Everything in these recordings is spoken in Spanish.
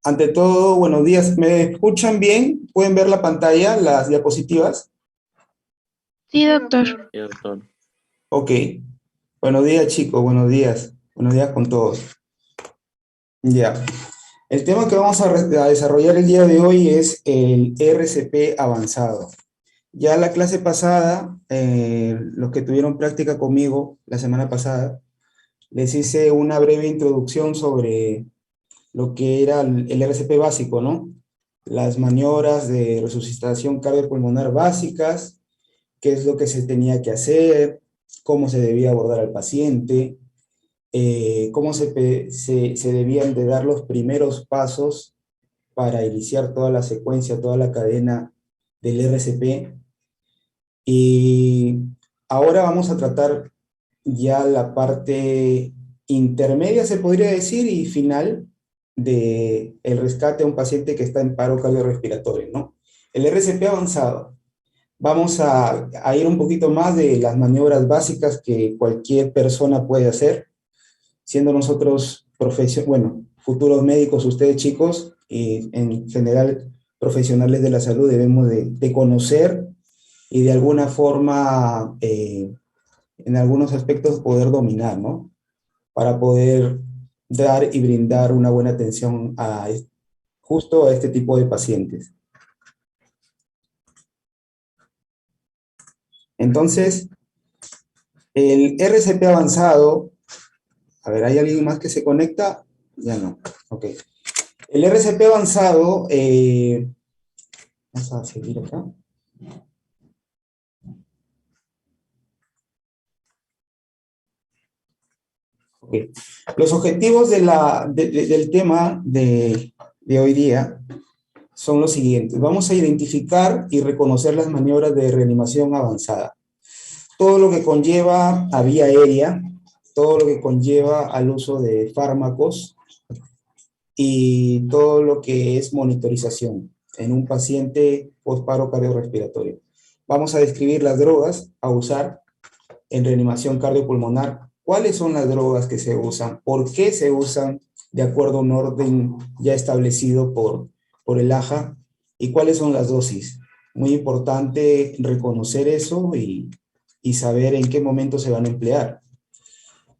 Ante todo, buenos días. ¿Me escuchan bien? ¿Pueden ver la pantalla, las diapositivas? Sí, doctor. Sí, doctor. Ok. Buenos días, chicos. Buenos días. Buenos días con todos. Ya. El tema que vamos a desarrollar el día de hoy es el RCP avanzado. Ya la clase pasada, los que tuvieron práctica conmigo la semana pasada, les hice una breve introducción sobre lo que era el RCP básico, ¿no? Las maniobras de resucitación cardiopulmonar básicas, qué es lo que se tenía que hacer, cómo se debía abordar al paciente, cómo se debían de dar los primeros pasos para iniciar toda la secuencia, toda la cadena del RCP. Y ahora vamos a tratar ya la parte intermedia, se podría decir, y final de el rescate a un paciente que está en paro cardiorrespiratorio, ¿no? El RCP avanzado. Vamos a ir un poquito más de las maniobras básicas que cualquier persona puede hacer, siendo nosotros futuros médicos, ustedes chicos, y en general profesionales de la salud, debemos de conocer y de alguna forma, en algunos aspectos, poder dominar, ¿no? Para poder dar y brindar una buena atención justo a este tipo de pacientes. Entonces, el RCP avanzado, a ver, ¿hay alguien más que se conecta? Ya no, ok. El RCP avanzado, vamos a seguir acá. Okay. Los objetivos del tema de hoy día son los siguientes. Vamos a identificar y reconocer las maniobras de reanimación avanzada. Todo lo que conlleva a vía aérea, todo lo que conlleva al uso de fármacos y todo lo que es monitorización en un paciente post-paro cardiorrespiratorio. Vamos a describir las drogas a usar en reanimación cardiopulmonar. ¿Cuáles son las drogas que se usan? ¿Por qué se usan de acuerdo a un orden ya establecido por el AJA? ¿Y cuáles son las dosis? Muy importante reconocer eso y saber en qué momento se van a emplear.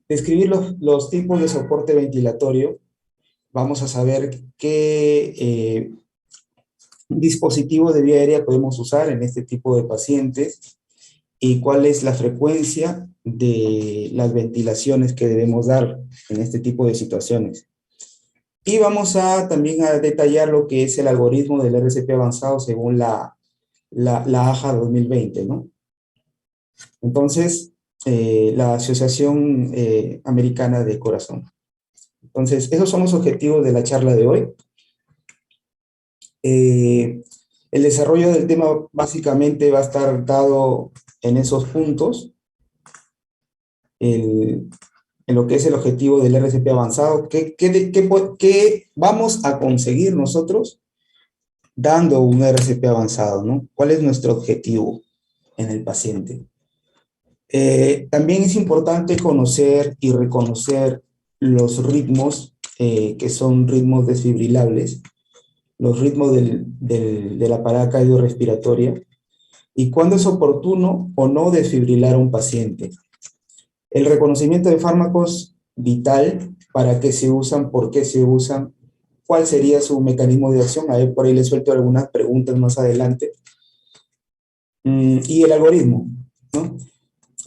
Describir los tipos de soporte ventilatorio. Vamos a saber qué dispositivo de vía aérea podemos usar en este tipo de pacientes y cuál es la frecuencia de las ventilaciones que debemos dar en este tipo de situaciones. Y vamos también a detallar lo que es el algoritmo del RCP avanzado según la AJA 2020, ¿no? Entonces, la Asociación Americana de Corazón. Entonces, esos son los objetivos de la charla de hoy. El desarrollo del tema básicamente va a estar dado en esos puntos, en lo que es el objetivo del RCP avanzado. ¿Qué vamos a conseguir nosotros dando un RCP avanzado, ¿no? ¿Cuál es nuestro objetivo en el paciente? También es importante conocer y reconocer los ritmos que son ritmos desfibrilables, los ritmos de la parada cardiorrespiratoria y cuándo es oportuno o no desfibrilar a un paciente. El reconocimiento de fármacos vital, para qué se usan, por qué se usan, cuál sería su mecanismo de acción. A ver, por ahí les suelto algunas preguntas más adelante. Y el algoritmo, ¿no?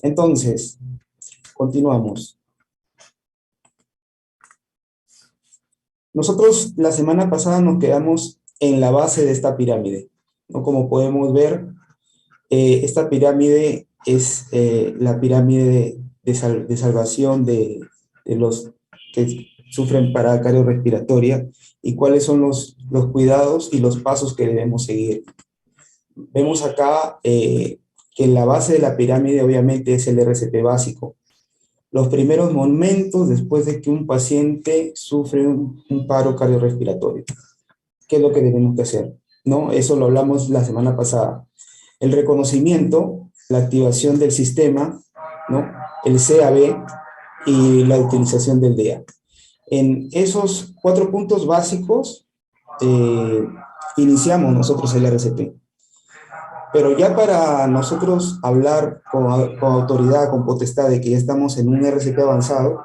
Entonces, continuamos. Nosotros la semana pasada nos quedamos en la base de esta pirámide, ¿no? Como podemos ver, esta pirámide es la pirámide de salvación de los que sufren parada cardiorrespiratoria y cuáles son los cuidados y los pasos que debemos seguir. Vemos acá que la base de la pirámide obviamente es el RCP básico. Los primeros momentos después de que un paciente sufre un paro cardiorrespiratorio. ¿Qué es lo que tenemos que hacer? ¿No? Eso lo hablamos la semana pasada. El reconocimiento, la activación del sistema, ¿no? El CAB y la utilización del DEA. En esos 4 puntos básicos eh, iniciamos nosotros el RCP. Pero ya para nosotros hablar con autoridad, con potestad de que ya estamos en un RCP avanzado,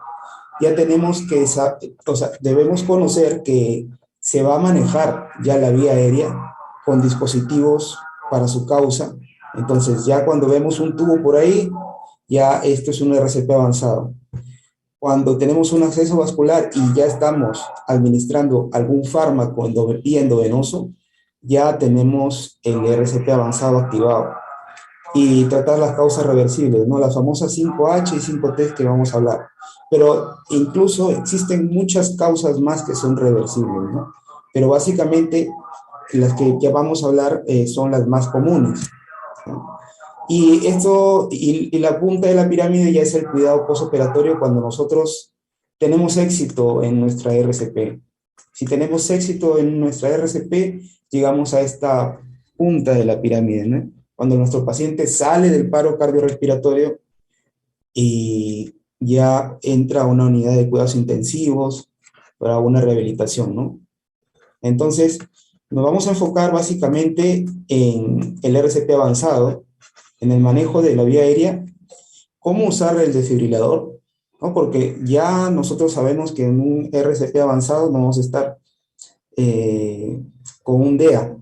ya tenemos que, o sea, debemos conocer que se va a manejar ya la vía aérea con dispositivos para su causa. Entonces, ya cuando vemos un tubo por ahí, ya esto es un RCP avanzado. Cuando tenemos un acceso vascular y ya estamos administrando algún fármaco y endovenoso, ya tenemos el RCP avanzado activado y tratar las causas reversibles, ¿no? Las famosas 5H y 5T que vamos a hablar. Pero incluso existen muchas causas más que son reversibles, ¿no? Pero básicamente las que ya vamos a hablar son las más comunes, ¿no? Y esto, y la punta de la pirámide ya es el cuidado postoperatorio cuando nosotros tenemos éxito en nuestra RCP. Si tenemos éxito en nuestra RCP, llegamos a esta punta de la pirámide, ¿no? Cuando nuestro paciente sale del paro cardiorrespiratorio y ya entra a una unidad de cuidados intensivos para una rehabilitación, ¿no? Entonces, nos vamos a enfocar básicamente en el RCP avanzado, en el manejo de la vía aérea, cómo usar el desfibrilador, ¿no? Porque ya nosotros sabemos que en un RCP avanzado no vamos a estar con un DEA,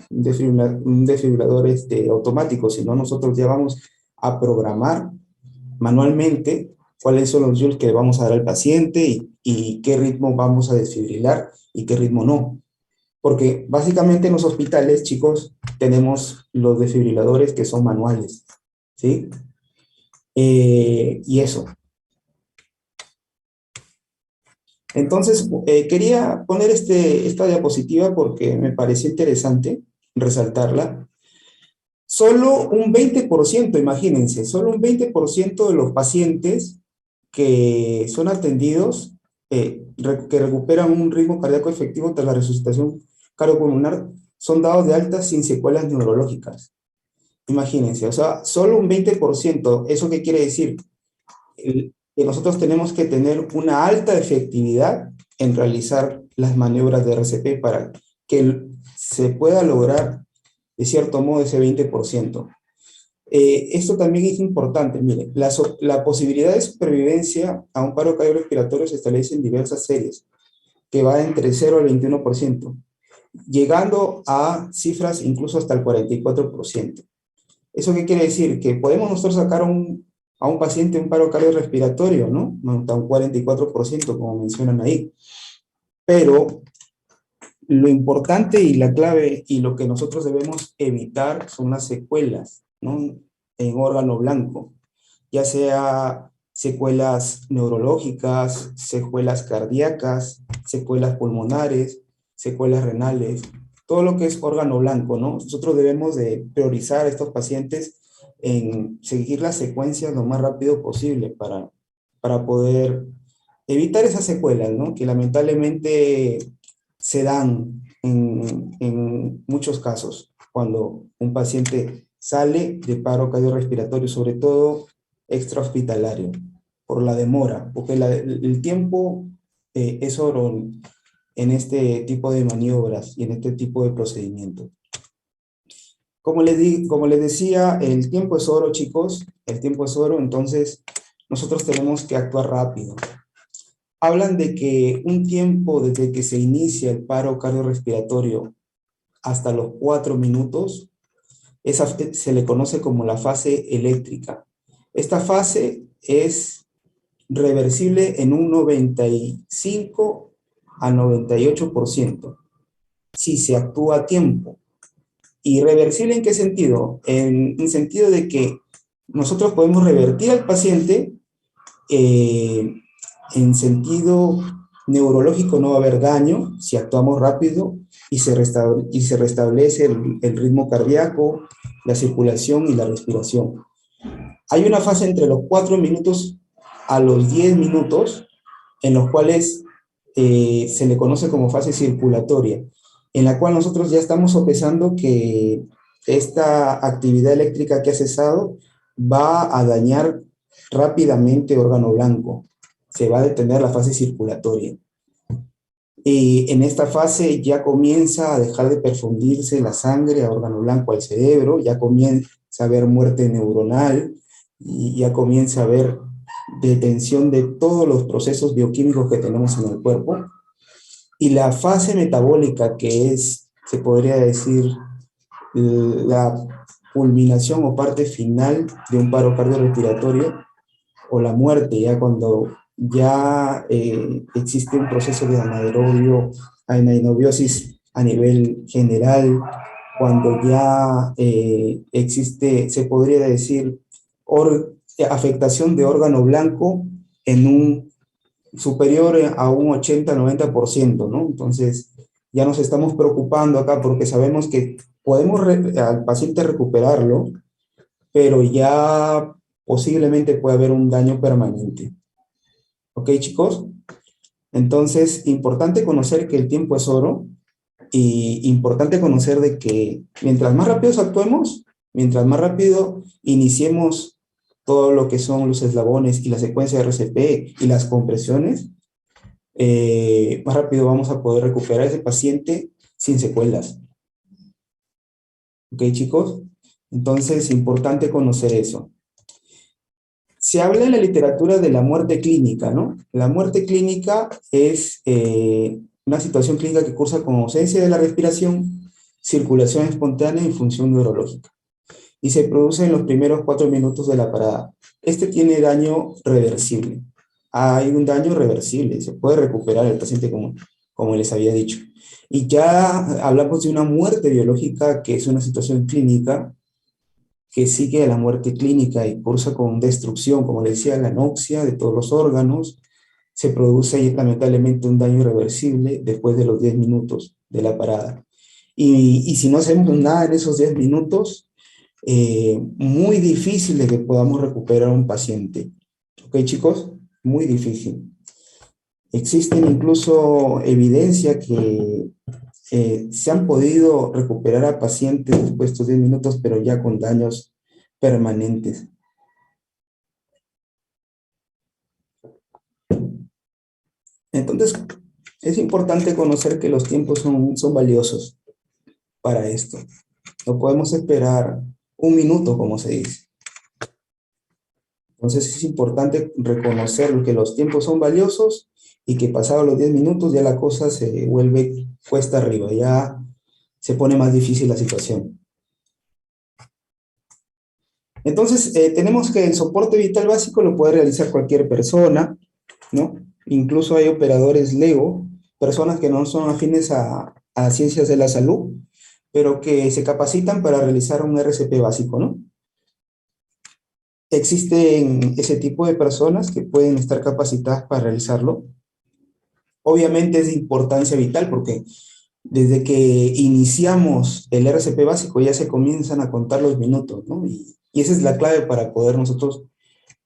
un desfibrilador automático, sino nosotros ya vamos a programar manualmente cuáles son los joules que vamos a dar al paciente y qué ritmo vamos a desfibrilar y qué ritmo no. Porque básicamente en los hospitales, chicos, tenemos los desfibriladores que son manuales, ¿sí? Y eso. Entonces, quería poner esta diapositiva porque me pareció interesante resaltarla. Solo un 20%, imagínense, solo un 20% de los pacientes que son atendidos, que recuperan un ritmo cardíaco efectivo tras la resucitación cardiopulmonar, son dados de alta sin secuelas neurológicas. Imagínense, o sea, solo un 20%. ¿Eso qué quiere decir? Que nosotros tenemos que tener una alta efectividad en realizar las maniobras de RCP para que se pueda lograr, de cierto modo, ese 20%. Esto también es importante, mire, la posibilidad de supervivencia a un paro cardiorrespiratorio se establece en diversas series, que va entre 0 al 21%, llegando a cifras incluso hasta el 44%. ¿Eso qué quiere decir? Que podemos nosotros sacar a un paciente un paro cardiorrespiratorio, ¿no? Hasta un 44%, como mencionan ahí. Pero lo importante y la clave y lo que nosotros debemos evitar son las secuelas, ¿no? En órgano blanco, ya sea secuelas neurológicas, secuelas cardíacas, secuelas pulmonares, secuelas renales, todo lo que es órgano blanco, ¿no? Nosotros debemos de priorizar a estos pacientes en seguir las secuencias lo más rápido posible para poder evitar esas secuelas, ¿no? Que lamentablemente se dan en muchos casos cuando un paciente sale de paro cardiorrespiratorio, sobre todo extrahospitalario, por la demora, porque el tiempo es oro en este tipo de maniobras y en este tipo de procedimientos. Como les decía, el tiempo es oro, chicos, el tiempo es oro, entonces nosotros tenemos que actuar rápido. Hablan de que un tiempo desde que se inicia el paro cardiorrespiratorio hasta los 4 minutos, se le conoce como la fase eléctrica. Esta fase es reversible en un 95 a 98% si se actúa a tiempo. ¿Y reversible en qué sentido? En el sentido de que nosotros podemos revertir al paciente en sentido neurológico, no va a haber daño si actuamos rápido y se restablece el ritmo cardíaco, la circulación y la respiración. Hay una fase entre los 4 minutos a los 10 minutos en los cuales se le conoce como fase circulatoria, en la cual nosotros ya estamos sopesando que esta actividad eléctrica que ha cesado va a dañar rápidamente órgano blanco. Se va a detener la fase circulatoria. Y en esta fase ya comienza a dejar de perfundirse la sangre a órgano blanco al cerebro, ya comienza a haber muerte neuronal y ya comienza a haber detención de todos los procesos bioquímicos que tenemos en el cuerpo. Y la fase metabólica, que es, se podría decir, la culminación o parte final de un paro cardiorrespiratorio o la muerte, ya cuando ya existe un proceso de anaerobiosis a nivel general, cuando ya existe, se podría decir, afectación de órgano blanco en un superior a un 80-90%, ¿no? Entonces, ya nos estamos preocupando acá porque sabemos que podemos al paciente recuperarlo, pero ya posiblemente puede haber un daño permanente. ¿Ok, chicos? Entonces, importante conocer que el tiempo es oro y importante conocer de que mientras más rápido actuemos, mientras más rápido iniciemos todo lo que son los eslabones y la secuencia de RCP y las compresiones, más rápido vamos a poder recuperar a ese paciente sin secuelas. ¿Ok, chicos? Entonces, importante conocer eso. Se habla en la literatura de la muerte clínica, ¿no? La muerte clínica es una situación clínica que cursa con ausencia de la respiración, circulación espontánea y función neurológica. Y se produce en los primeros 4 minutos de la parada. Este tiene daño reversible. Hay un daño reversible, se puede recuperar el paciente como les había dicho. Y ya hablamos de una muerte biológica, que es una situación clínica que sigue a la muerte clínica y cursa con destrucción, como le decía, la anoxia de todos los órganos. Se produce lamentablemente un daño irreversible después de los 10 minutos de la parada. Y si no hacemos nada en esos 10 minutos, muy difícil de que podamos recuperar a un paciente. ¿Ok, chicos? Muy difícil. Existen incluso evidencia que se han podido recuperar a pacientes después de estos 10 minutos, pero ya con daños permanentes. Entonces, es importante conocer que los tiempos son valiosos para esto. No podemos esperar un minuto, como se dice. Entonces, es importante reconocer que los tiempos son valiosos y que pasados los 10 minutos ya la cosa se vuelve cuesta arriba, ya se pone más difícil la situación. Entonces, tenemos que el soporte vital básico lo puede realizar cualquier persona, ¿no? Incluso hay operadores LEO, personas que no son afines a ciencias de la salud, pero que se capacitan para realizar un RCP básico, ¿no? Existen ese tipo de personas que pueden estar capacitadas para realizarlo. Obviamente es de importancia vital porque desde que iniciamos el RCP básico ya se comienzan a contar los minutos, ¿no? Y esa es la clave para poder nosotros,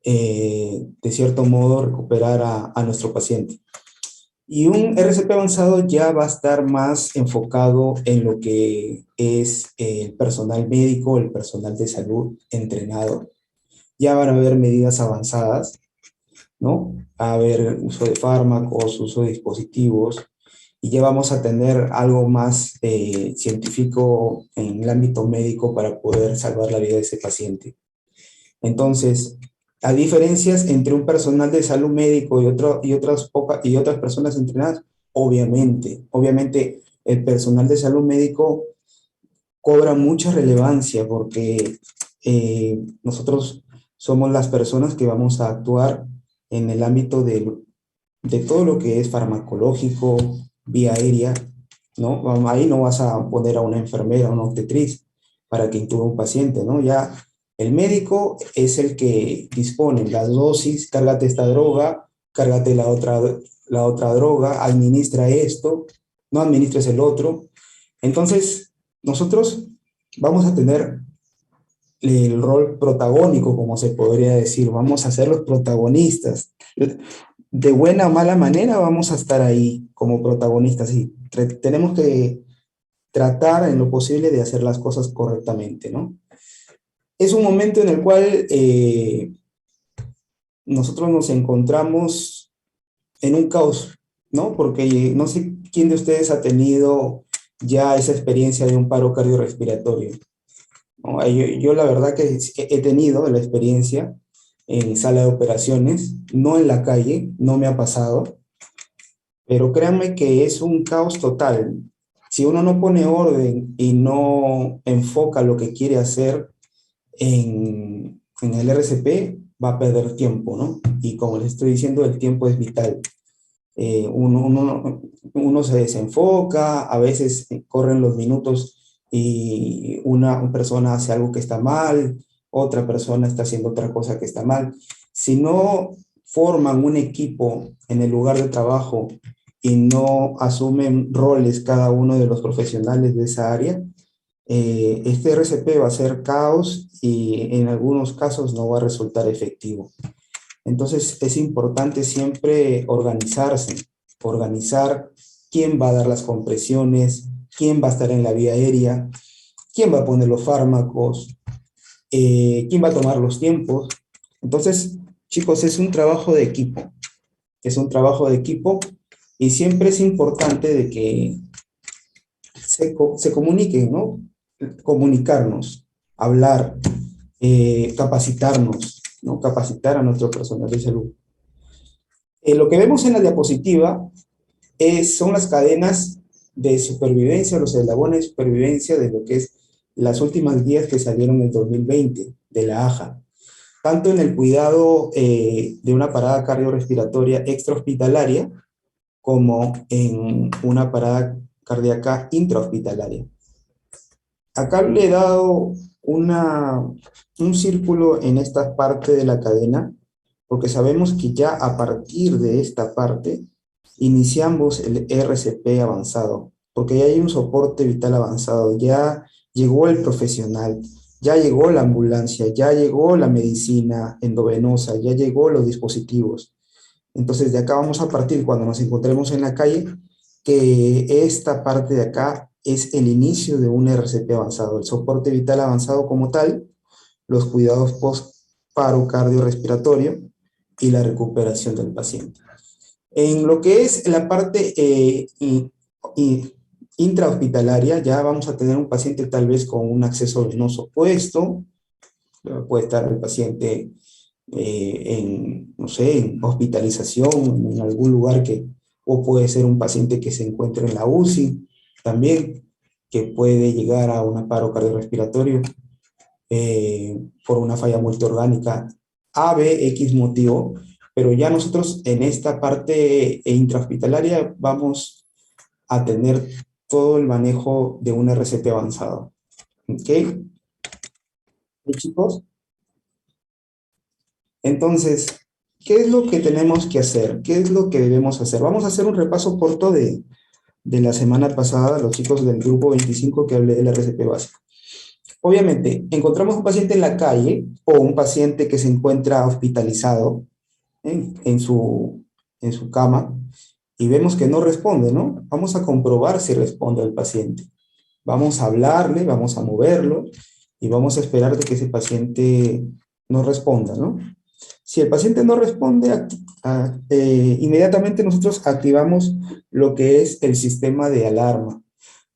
de cierto modo, recuperar a nuestro paciente. Y un RCP avanzado ya va a estar más enfocado en lo que es el personal médico, el personal de salud entrenado. Ya van a haber medidas avanzadas, ¿no? Va a haber uso de fármacos, uso de dispositivos, y ya vamos a tener algo más científico en el ámbito médico para poder salvar la vida de ese paciente. Entonces, hay diferencias entre un personal de salud médico y otras personas entrenadas. Obviamente, el personal de salud médico cobra mucha relevancia porque nosotros somos las personas que vamos a actuar en el ámbito de todo lo que es farmacológico, vía aérea, ¿no? Ahí no vas a poner a una enfermera, a una obstetriz para que intube a un paciente, ¿no? Ya el médico es el que dispone las dosis, cárgate esta droga, cárgate la otra droga, administra esto, no administres el otro. Entonces, nosotros vamos a tener el rol protagónico, como se podría decir, vamos a ser los protagonistas. De buena o mala manera vamos a estar ahí como protagonistas y tenemos que tratar en lo posible de hacer las cosas correctamente, ¿no? Es un momento en el cual nosotros nos encontramos en un caos, ¿no? Porque no sé quién de ustedes ha tenido ya esa experiencia de un paro cardiorrespiratorio? ¿No? Yo la verdad que he tenido la experiencia en sala de operaciones, no en la calle, no me ha pasado, pero créanme que es un caos total. Si uno no pone orden y no enfoca lo que quiere hacer en el RCP, va a perder tiempo, ¿no? Y como les estoy diciendo, el tiempo es vital. Uno se desenfoca, a veces corren los minutos y una persona hace algo que está mal, otra persona está haciendo otra cosa que está mal. Si no forman un equipo en el lugar de trabajo y no asumen roles cada uno de los profesionales de esa área, este RCP va a ser caos y en algunos casos no va a resultar efectivo. Entonces es importante siempre organizarse, organizar quién va a dar las compresiones, quién va a estar en la vía aérea, quién va a poner los fármacos, quién va a tomar los tiempos. Entonces, chicos, es un trabajo de equipo, es un trabajo de equipo y siempre es importante de que se comuniquen, ¿no? Comunicarnos, hablar, capacitarnos, ¿no? Capacitar a nuestro personal de salud. Lo que vemos en la diapositiva son las cadenas de supervivencia, los eslabones de supervivencia de lo que es las últimas guías que salieron en el 2020 de la AJA, tanto en el cuidado de una parada cardiorrespiratoria extrahospitalaria como en una parada cardíaca intrahospitalaria. Acá le he dado un círculo en esta parte de la cadena, porque sabemos que ya a partir de esta parte iniciamos el RCP avanzado, porque ya hay un soporte vital avanzado, ya llegó el profesional, ya llegó la ambulancia, ya llegó la medicina endovenosa, ya llegó los dispositivos. Entonces, de acá vamos a partir cuando nos encontremos en la calle, que esta parte de acá es el inicio de un RCP avanzado, el soporte vital avanzado como tal, los cuidados post-paro cardiorrespiratorio y la recuperación del paciente. En lo que es la parte intrahospitalaria, ya vamos a tener un paciente tal vez con un acceso venoso puesto, puede estar el paciente no sé, en hospitalización, en algún lugar o puede ser un paciente que se encuentre en la UCI también, que puede llegar a un paro cardiorrespiratorio por una falla multiorgánica A, B, X motivo, pero ya nosotros en esta parte intrahospitalaria vamos a tener todo el manejo de un RCP avanzado. ¿Ok? ¿Y chicos? Entonces, ¿qué es lo que tenemos que hacer? ¿Qué es lo que debemos hacer? Vamos a hacer un repaso corto de la semana pasada, los chicos del grupo 25 que hablé del RCP básico. Obviamente, encontramos un paciente en la calle o un paciente que se encuentra hospitalizado en su cama y vemos que no responde, ¿no? Vamos a comprobar si responde el paciente. Vamos a hablarle, vamos a moverlo y vamos a esperar de que ese paciente nos responda, ¿no? Si el paciente no responde, inmediatamente nosotros activamos lo que es el sistema de alarma.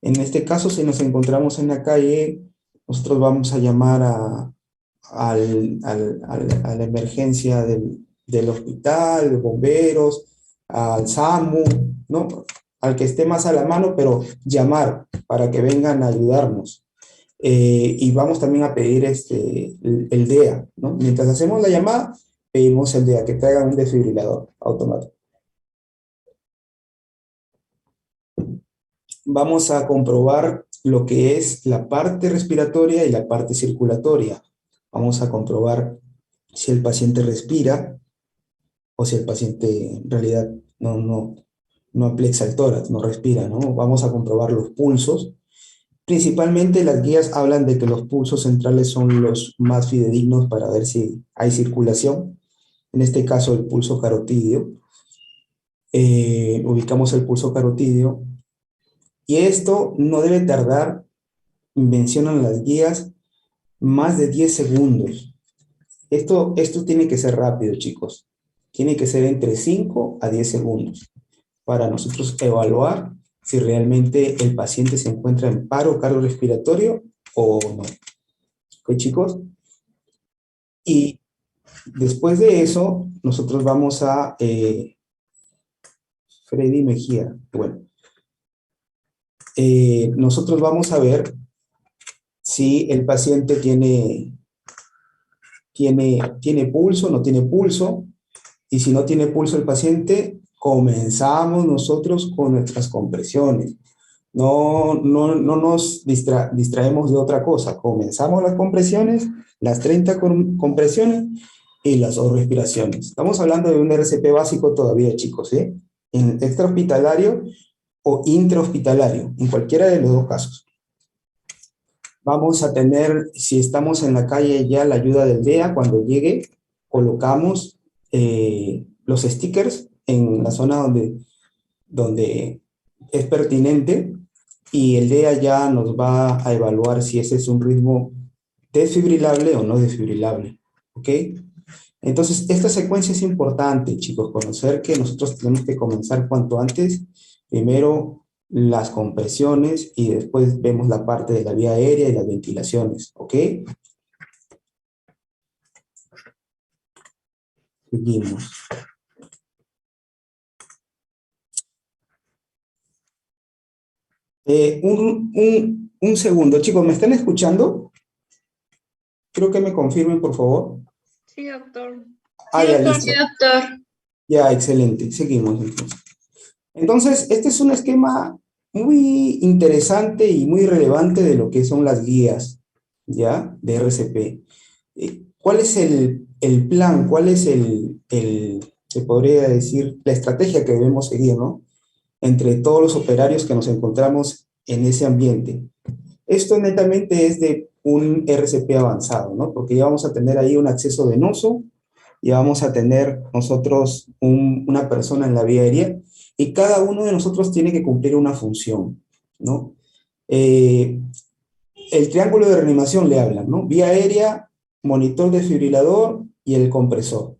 En este caso, si nos encontramos en la calle, nosotros vamos a llamar a la emergencia del hospital, de bomberos, al SAMU, ¿no? Al que esté más a la mano, pero llamar para que vengan a ayudarnos. Y vamos también a pedir el DEA, ¿no? Mientras hacemos la llamada, pedimos el DEA, que traigan un desfibrilador automático. Vamos a comprobar lo que es la parte respiratoria y la parte circulatoria. Vamos a comprobar si el paciente respira o si el paciente en realidad no aplexa el tórax, no respira, ¿no? Vamos a comprobar los pulsos. Principalmente las guías hablan de que los pulsos centrales son los más fidedignos para ver si hay circulación. En este caso, el pulso carotídeo. Ubicamos el pulso carotídeo. Y esto no debe tardar, mencionan las guías, más de 10 segundos. Esto tiene que ser rápido, chicos. Tiene que ser entre 5 a 10 segundos. para nosotros evaluar si realmente el paciente se encuentra en paro cardiorrespiratorio o no. ¿Ok, chicos? Y después de eso, nosotros vamos a Freddy Mejía. Bueno, nosotros vamos a ver si el paciente tiene pulso, no tiene pulso, y si no tiene pulso el paciente, comenzamos nosotros con nuestras compresiones. No nos distraemos de otra cosa. Comenzamos las compresiones, las 30 compresiones y las 2 respiraciones. Estamos hablando de un RCP básico todavía, chicos, ¿eh? En extrahospitalario o intrahospitalario, en cualquiera de los dos casos. Vamos a tener, si estamos en la calle ya, la ayuda del DEA. Cuando llegue, colocamos los stickers en la zona donde es pertinente, y el DEA ya nos va a evaluar si ese es un ritmo desfibrilable o no desfibrilable. ¿Ok? Entonces, esta secuencia es importante, chicos, conocer que nosotros tenemos que comenzar cuanto antes. Primero las compresiones y después vemos la parte de la vía aérea y las ventilaciones. ¿Ok? Seguimos. Un segundo, chicos, ¿me están escuchando? Creo que me confirmen, por favor. Sí, doctor. Ah, ya, doctor. listo. Sí, doctor. Ya, excelente. Seguimos entonces. Entonces, este es un esquema muy interesante y muy relevante de lo que son las guías, ¿ya? De RCP. ¿Cuál es el plan? ¿Cuál es se podría decir, la estrategia que debemos seguir, ¿no? Entre todos los operarios que nos encontramos en ese ambiente. Esto netamente es de un RCP avanzado, ¿no? Porque ya vamos a tener ahí un acceso venoso, ya vamos a tener nosotros una persona en la vía aérea, y cada uno de nosotros tiene que cumplir una función, ¿no? El triángulo de reanimación le hablan, ¿no? Vía aérea, monitor desfibrilador y el compresor.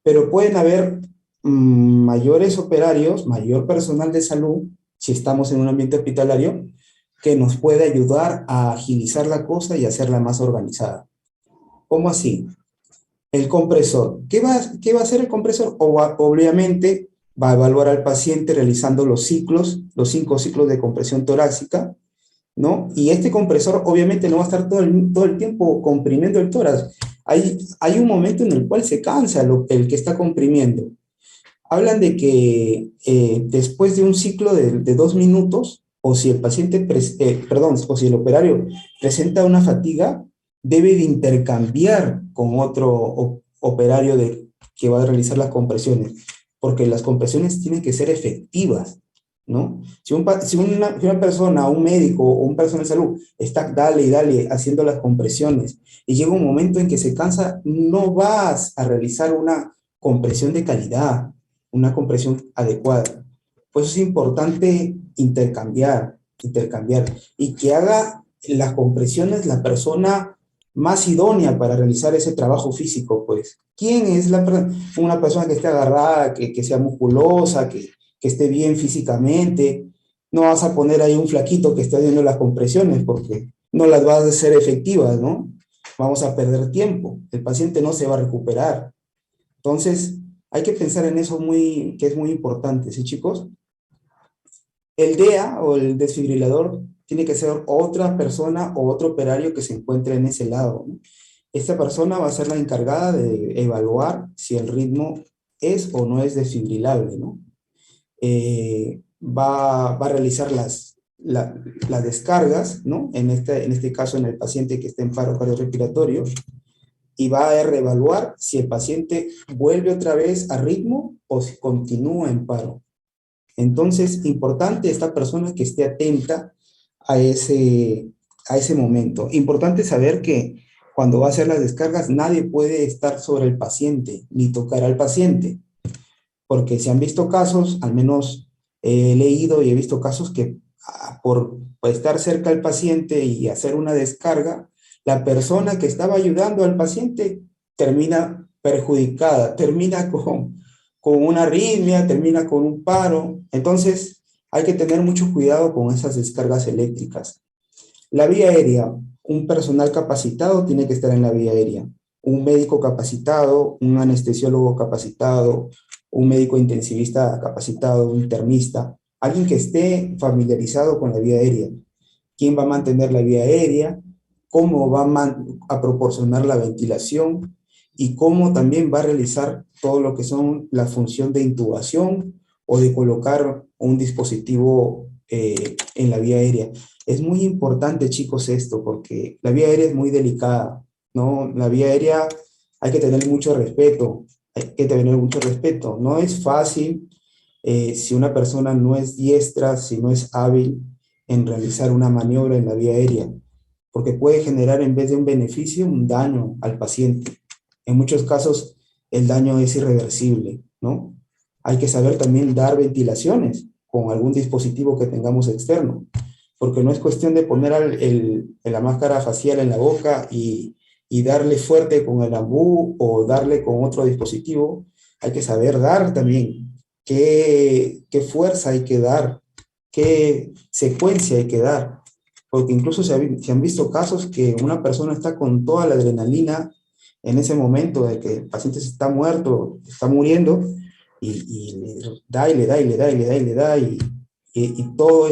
Pero pueden haber mayores operarios, mayor personal de salud, si estamos en un ambiente hospitalario, que nos puede ayudar a agilizar la cosa y hacerla más organizada. ¿Cómo así? El compresor. ¿Qué va a hacer el compresor? Obviamente va a evaluar al paciente realizando los 5 ciclos de compresión torácica, ¿no? Y este compresor obviamente no va a estar todo el tiempo comprimiendo el tórax. Hay un momento en el cual se cansa el que está comprimiendo. Hablan de que después de un ciclo de 2 minutos, o si el paciente, o si el operario presenta una fatiga, debe de intercambiar con otro operario que va a realizar las compresiones, porque las compresiones tienen que ser efectivas, ¿no? Si una persona, un médico o un personal de salud está dale y dale haciendo las compresiones y llega un momento en que se cansa, no vas a realizar una compresión de calidad, una compresión adecuada. Por eso es importante intercambiar, y que haga las compresiones la persona más idónea para realizar ese trabajo físico, pues. ¿Quién es una persona que esté agarrada, que sea musculosa, que esté bien físicamente? No vas a poner ahí un flaquito que esté haciendo las compresiones porque no las vas a hacer efectivas, ¿no? Vamos a perder tiempo. El paciente no se va a recuperar. Entonces, hay que pensar en eso que es muy importante, ¿sí, chicos? El DEA o el desfibrilador tiene que ser otra persona o otro operario que se encuentre en ese lado, ¿no? Esta persona va a ser la encargada de evaluar si el ritmo es o no es desfibrilable, ¿no? Va a realizar las descargas, ¿no? En este caso, en el paciente que está en paro cardiorrespiratorio, y va a reevaluar si el paciente vuelve otra vez a ritmo o si continúa en paro. Entonces, importante esta persona que esté atenta a ese momento. Importante saber que cuando va a hacer las descargas, nadie puede estar sobre el paciente ni tocar al paciente, porque se han visto casos, al menos he leído y he visto casos que por estar cerca al paciente y hacer una descarga, la persona que estaba ayudando al paciente termina perjudicada, termina con una arritmia, termina con un paro. Entonces, hay que tener mucho cuidado con esas descargas eléctricas. La vía aérea, un personal capacitado tiene que estar en la vía aérea. Un médico capacitado, un anestesiólogo capacitado, un médico intensivista capacitado, un internista, alguien que esté familiarizado con la vía aérea. ¿Quién va a mantener la vía aérea? ¿Cómo va a proporcionar la ventilación? Y cómo también va a realizar todo lo que son la función de intubación o de colocar un dispositivo en la vía aérea. Es muy importante, chicos, esto, porque la vía aérea es muy delicada, ¿no? La vía aérea hay que tener mucho respeto, hay que tener mucho respeto. No es fácil si una persona no es diestra, si no es hábil en realizar una maniobra en la vía aérea, porque puede generar en vez de un beneficio, un daño al paciente. En muchos casos, el daño es irreversible, ¿no? Hay que saber también dar ventilaciones con algún dispositivo que tengamos externo, porque no es cuestión de poner la máscara facial en la boca y darle fuerte con el ambú o darle con otro dispositivo. Hay que saber dar también qué fuerza hay que dar, qué secuencia hay que dar, porque incluso se han visto casos que una persona está con toda la adrenalina en ese momento de que el paciente se está muerto, está muriendo, y le da y le da y le da y le da y le da, y todo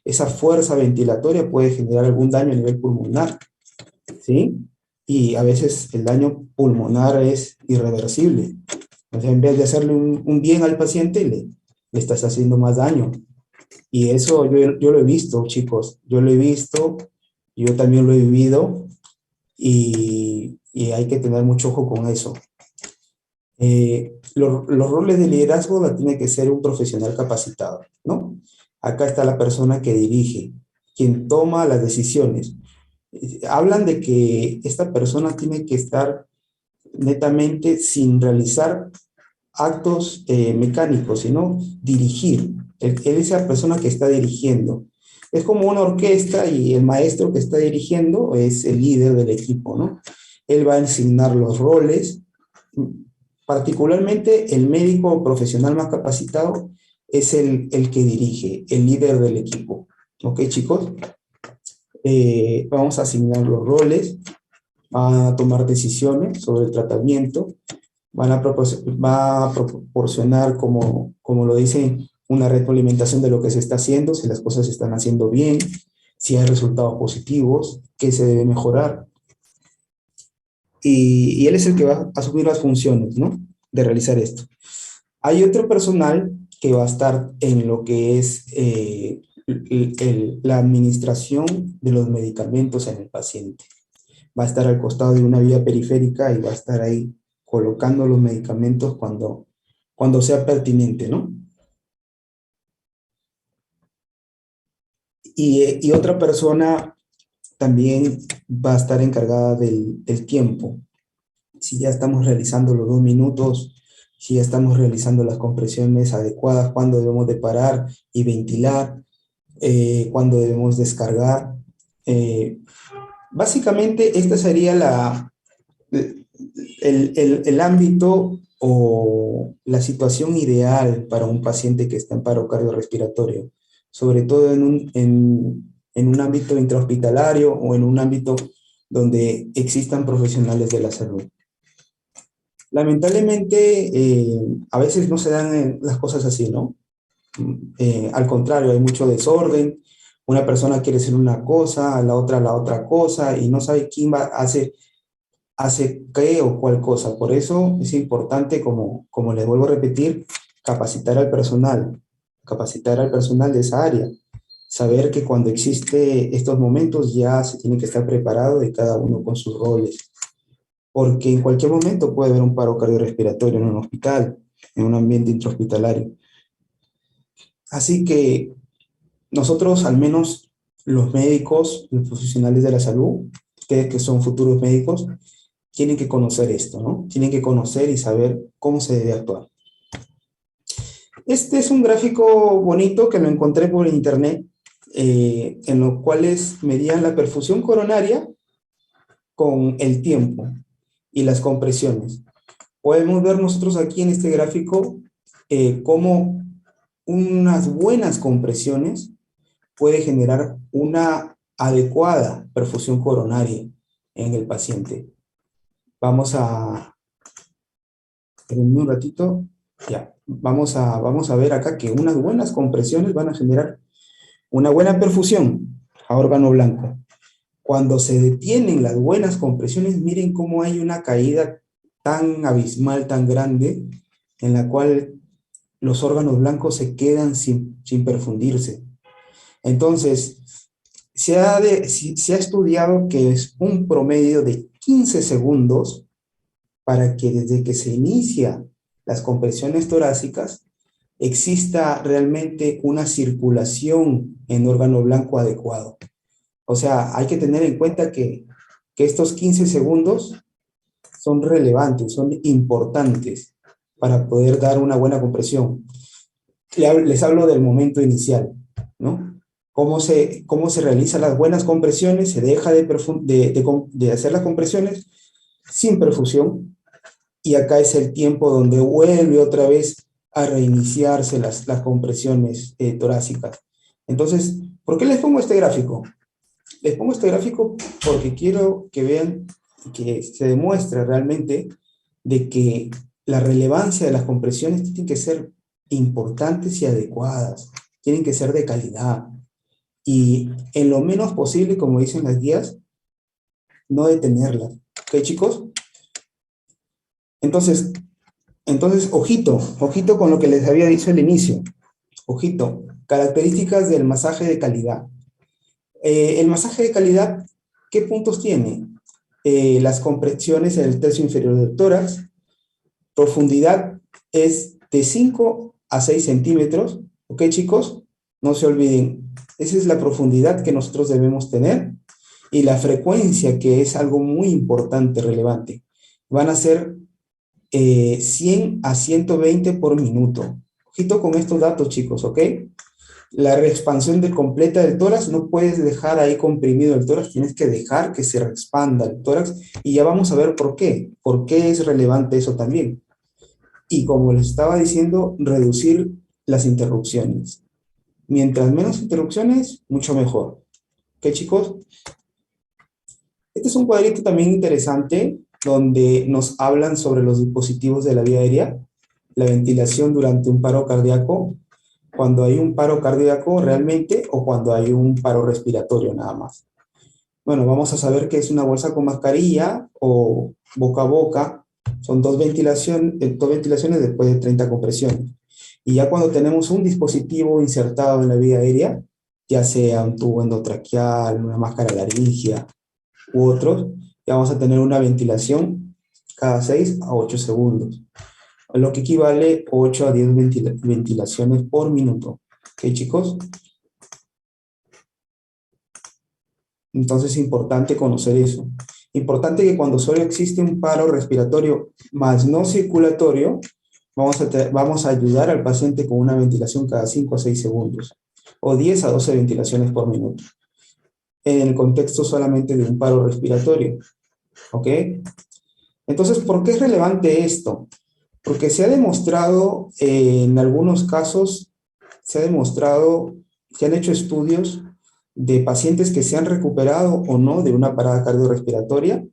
esa fuerza ventilatoria puede generar algún daño a nivel pulmonar, ¿sí? Y a veces el daño pulmonar es irreversible. O sea, en vez de hacerle un bien al paciente, le estás haciendo más daño. Y eso yo lo he visto, chicos, yo lo he visto, yo también lo he vivido, y hay que tener mucho ojo con eso. Los roles de liderazgo la tiene que ser un profesional capacitado, ¿no? Acá está la persona que dirige, quien toma las decisiones. Hablan de que esta persona tiene que estar netamente sin realizar actos mecánicos, sino dirigir. Él es la persona que está dirigiendo. Es como una orquesta y el maestro que está dirigiendo es el líder del equipo, ¿no? Él va a asignar los roles. Particularmente el médico profesional más capacitado es el que dirige, el líder del equipo. ¿Ok, chicos? Vamos a asignar los roles, van a tomar decisiones sobre el tratamiento, va a proporcionar, como lo dicen, una retroalimentación de lo que se está haciendo, si las cosas se están haciendo bien, si hay resultados positivos, qué se debe mejorar. Y él es el que va a asumir las funciones, ¿no? De realizar esto. Hay otro personal que va a estar en lo que es la administración de los medicamentos en el paciente. Va a estar al costado de una vía periférica y va a estar ahí colocando los medicamentos cuando sea pertinente, ¿no? Y otra persona también va a estar encargada del tiempo. Si ya estamos realizando los 2 minutos, si ya estamos realizando las compresiones adecuadas, cuándo debemos de parar y ventilar, cuándo debemos descargar. Básicamente, esta sería el ámbito o la situación ideal para un paciente que está en paro cardiorrespiratorio, sobre todo en un ámbito intrahospitalario o en un ámbito donde existan profesionales de la salud. Lamentablemente, a veces no se dan las cosas así, ¿no? Al contrario, hay mucho desorden. Una persona quiere hacer una cosa, la otra cosa, y no sabe quién hace qué o cuál cosa. Por eso es importante, como les vuelvo a repetir, capacitar al personal de esa área. Saber que cuando existe estos momentos ya se tiene que estar preparado de cada uno con sus roles, porque en cualquier momento puede haber un paro cardiorrespiratorio en un hospital, en un ambiente intrahospitalario. Así que nosotros, al menos los médicos, los profesionales de la salud, ustedes que son futuros médicos, tienen que conocer esto, ¿no? Tienen que conocer y saber cómo se debe actuar. Este es un gráfico bonito que lo encontré por internet, en los cuales medían la perfusión coronaria con el tiempo y las compresiones. Podemos ver nosotros aquí en este gráfico cómo unas buenas compresiones puede generar una adecuada perfusión coronaria en el paciente. Vamos a, espérenme un ratito, ya, vamos a ver acá que unas buenas compresiones van a generar una buena perfusión a órgano blanco. Cuando se detienen las buenas compresiones, miren cómo hay una caída tan abismal, tan grande, en la cual los órganos blancos se quedan sin perfundirse. Entonces, se ha estudiado que es un promedio de 15 segundos para que desde que se inicia las compresiones torácicas exista realmente una circulación en órgano blanco adecuado. O sea, hay que tener en cuenta que estos 15 segundos son relevantes, son importantes para poder dar una buena compresión. Les hablo del momento inicial, ¿no? Cómo se realizan las buenas compresiones, se deja de hacer las compresiones sin perfusión, y acá es el tiempo donde vuelve otra vez a reiniciarse las compresiones torácicas. Entonces, ¿por qué les pongo este gráfico? Les pongo este gráfico porque quiero que vean que se demuestra realmente de que la relevancia de las compresiones tienen que ser importantes y adecuadas, tienen que ser de calidad, y en lo menos posible, como dicen las guías, no detenerlas. ¿Ok, chicos? Entonces, ojito con lo que les había dicho al inicio. Ojito, características del masaje de calidad. El masaje de calidad, ¿qué puntos tiene? Las compresiones en el tercio inferior del tórax, profundidad es de 5 a 6 centímetros, ¿ok, chicos? No se olviden, esa es la profundidad que nosotros debemos tener, y la frecuencia, que es algo muy importante, relevante. Van a ser 100 a 120 por minuto. Ojito con estos datos, chicos, ¿ok? La reexpansión completa del tórax, no puedes dejar ahí comprimido el tórax, tienes que dejar que se reexpanda el tórax, y ya vamos a ver por qué es relevante eso también. Y como les estaba diciendo, reducir las interrupciones. Mientras menos interrupciones, mucho mejor. ¿Ok, chicos? Este es un cuadrito también interesante donde nos hablan sobre los dispositivos de la vía aérea, la ventilación durante un paro cardíaco, cuando hay un paro cardíaco realmente, o cuando hay un paro respiratorio nada más. Bueno, vamos a saber qué es una bolsa con mascarilla o boca a boca. Son dos ventilaciones después de 30 compresiones. Y ya cuando tenemos un dispositivo insertado en la vía aérea, ya sea un tubo endotraqueal, una máscara laringea u otros, ya vamos a tener una ventilación cada 6 a 8 segundos, lo que equivale a 8 a 10 ventilaciones por minuto. ¿Ok, chicos? Entonces es importante conocer eso. Importante que cuando solo existe un paro respiratorio más no circulatorio, vamos a ayudar al paciente con una ventilación cada 5 a 6 segundos, o 10 a 12 ventilaciones por minuto, en el contexto solamente de un paro respiratorio. ¿Ok? Entonces, ¿por qué es relevante esto? Porque se ha demostrado, en algunos casos, se han hecho estudios de pacientes que se han recuperado o no de una parada cardiorrespiratoria,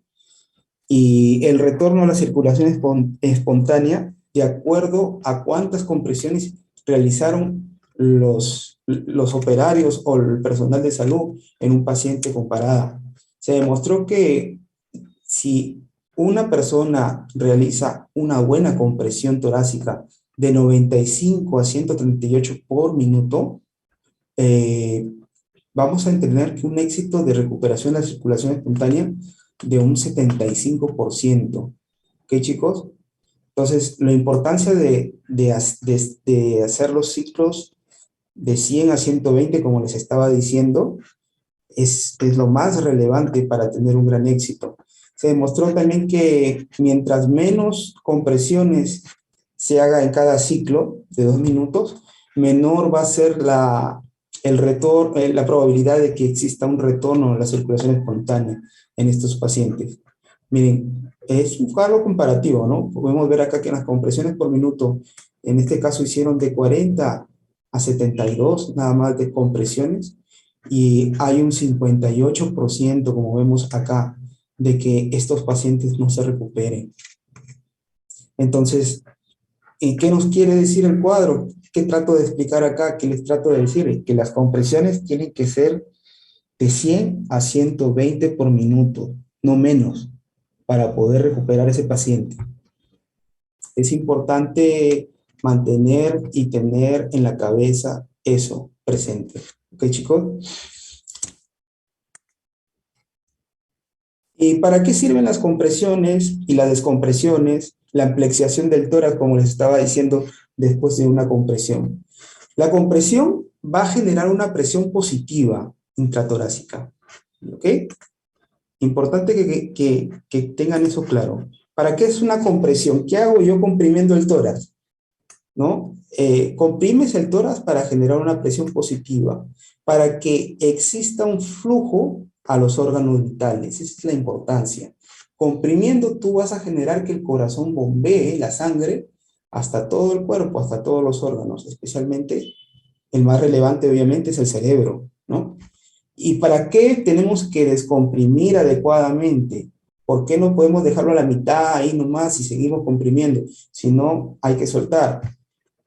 y el retorno a la circulación espontánea de acuerdo a cuántas compresiones realizaron los operarios o el personal de salud en un paciente con parada. Se demostró que si una persona realiza una buena compresión torácica de 95 a 138 por minuto, vamos a tener que un éxito de recuperación de la circulación espontánea de un 75%. ¿Ok, chicos? Entonces, la importancia de hacer los ciclos de 100 a 120, como les estaba diciendo, es lo más relevante para tener un gran éxito. Se demostró también que mientras menos compresiones se haga en cada ciclo de 2 minutos, menor va a ser la probabilidad de que exista un retorno a la circulación espontánea en estos pacientes. Miren, es un algo comparativo, ¿no? Podemos ver acá que las compresiones por minuto, en este caso hicieron de 40 a 72 nada más de compresiones, y hay un 58%, como vemos acá, de que estos pacientes no se recuperen. Entonces, ¿y qué nos quiere decir el cuadro? ¿Qué trato de explicar acá? ¿Qué les trato de decir? Que las compresiones tienen que ser de 100 a 120 por minuto, no menos, para poder recuperar ese paciente. Es importante mantener y tener en la cabeza eso presente. ¿Ok, chicos? ¿Y para qué sirven las compresiones y las descompresiones, la ampliación del tórax, como les estaba diciendo, después de una compresión? La compresión va a generar una presión positiva intratorácica. ¿Ok? Importante que tengan eso claro. ¿Para qué es una compresión? ¿Qué hago yo comprimiendo el tórax? ¿No? Comprimes el tórax para generar una presión positiva, para que exista un flujo a los órganos vitales. Esa es la importancia. Comprimiendo tú vas a generar que el corazón bombee la sangre hasta todo el cuerpo, hasta todos los órganos, especialmente el más relevante obviamente es el cerebro, ¿no? ¿Y para qué tenemos que descomprimir adecuadamente? ¿Por qué no podemos dejarlo a la mitad ahí nomás y seguimos comprimiendo? Si no, hay que soltar.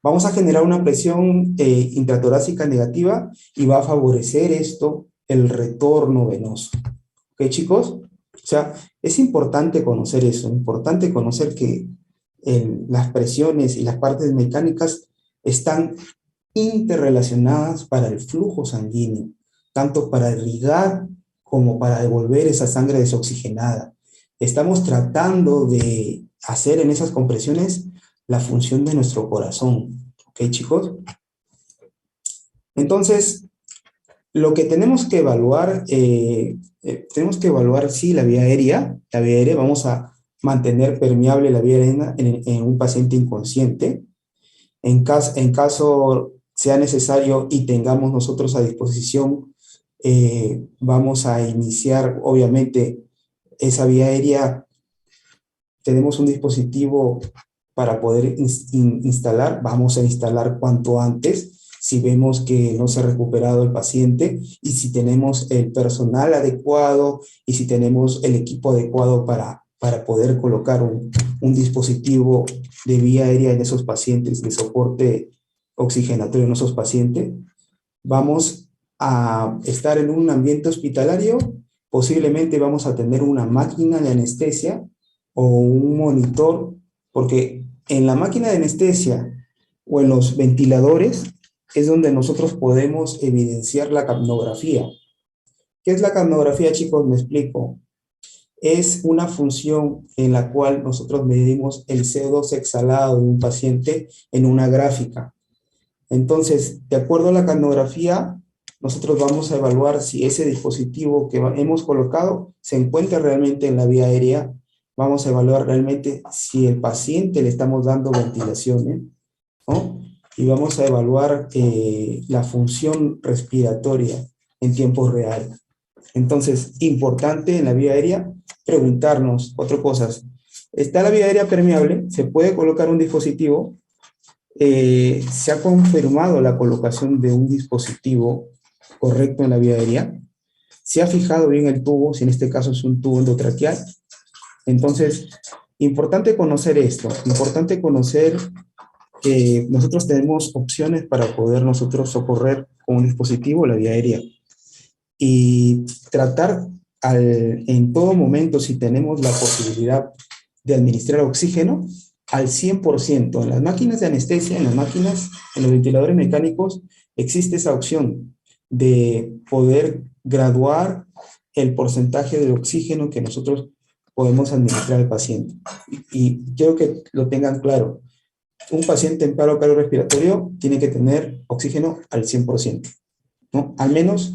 Vamos a generar una presión intratorácica negativa y va a favorecer esto el retorno venoso. ¿Ok, chicos? O sea, es importante conocer eso, importante conocer que las presiones y las partes mecánicas están interrelacionadas para el flujo sanguíneo, tanto para irrigar como para devolver esa sangre desoxigenada. Estamos tratando de hacer en esas compresiones la función de nuestro corazón. ¿Ok, chicos? Entonces, lo que tenemos que evaluar, sí, la vía aérea. La vía aérea, vamos a mantener permeable la vía aérea en un paciente inconsciente. En caso sea necesario y tengamos nosotros a disposición, vamos a iniciar, obviamente, esa vía aérea. Tenemos un dispositivo para poder instalar, vamos a instalar cuanto antes, si vemos que no se ha recuperado el paciente y si tenemos el personal adecuado y si tenemos el equipo adecuado para poder colocar un dispositivo de vía aérea en esos pacientes, de soporte oxigenatorio en esos pacientes. Vamos a estar en un ambiente hospitalario, posiblemente vamos a tener una máquina de anestesia o un monitor, porque en la máquina de anestesia o en los ventiladores es donde nosotros podemos evidenciar la capnografía. ¿Qué es la capnografía, chicos? Me explico. Es una función en la cual nosotros medimos el CO2 exhalado de un paciente en una gráfica. Entonces, de acuerdo a la capnografía, nosotros vamos a evaluar si ese dispositivo que hemos colocado se encuentra realmente en la vía aérea. Vamos a evaluar realmente si el paciente le estamos dando ventilaciones, ¿no? Y vamos a evaluar la función respiratoria en tiempo real. Entonces, importante en la vía aérea preguntarnos cuatro cosas. ¿Está la vía aérea permeable? ¿Se puede colocar un dispositivo? ¿Se ha confirmado la colocación de un dispositivo correcto en la vía aérea? ¿Se ha fijado bien el tubo, si en este caso es un tubo endotraqueal? Entonces, importante conocer esto, importante conocer que nosotros tenemos opciones para poder nosotros socorrer con un dispositivo la vía aérea y tratar en todo momento, si tenemos la posibilidad de administrar oxígeno, al 100%. En las máquinas de anestesia, en las máquinas, en los ventiladores mecánicos, existe esa opción de poder graduar el porcentaje de oxígeno que nosotros podemos administrar al paciente. Y quiero que lo tengan claro. Un paciente en paro cardiorrespiratorio tiene que tener oxígeno al 100%, ¿no? Al menos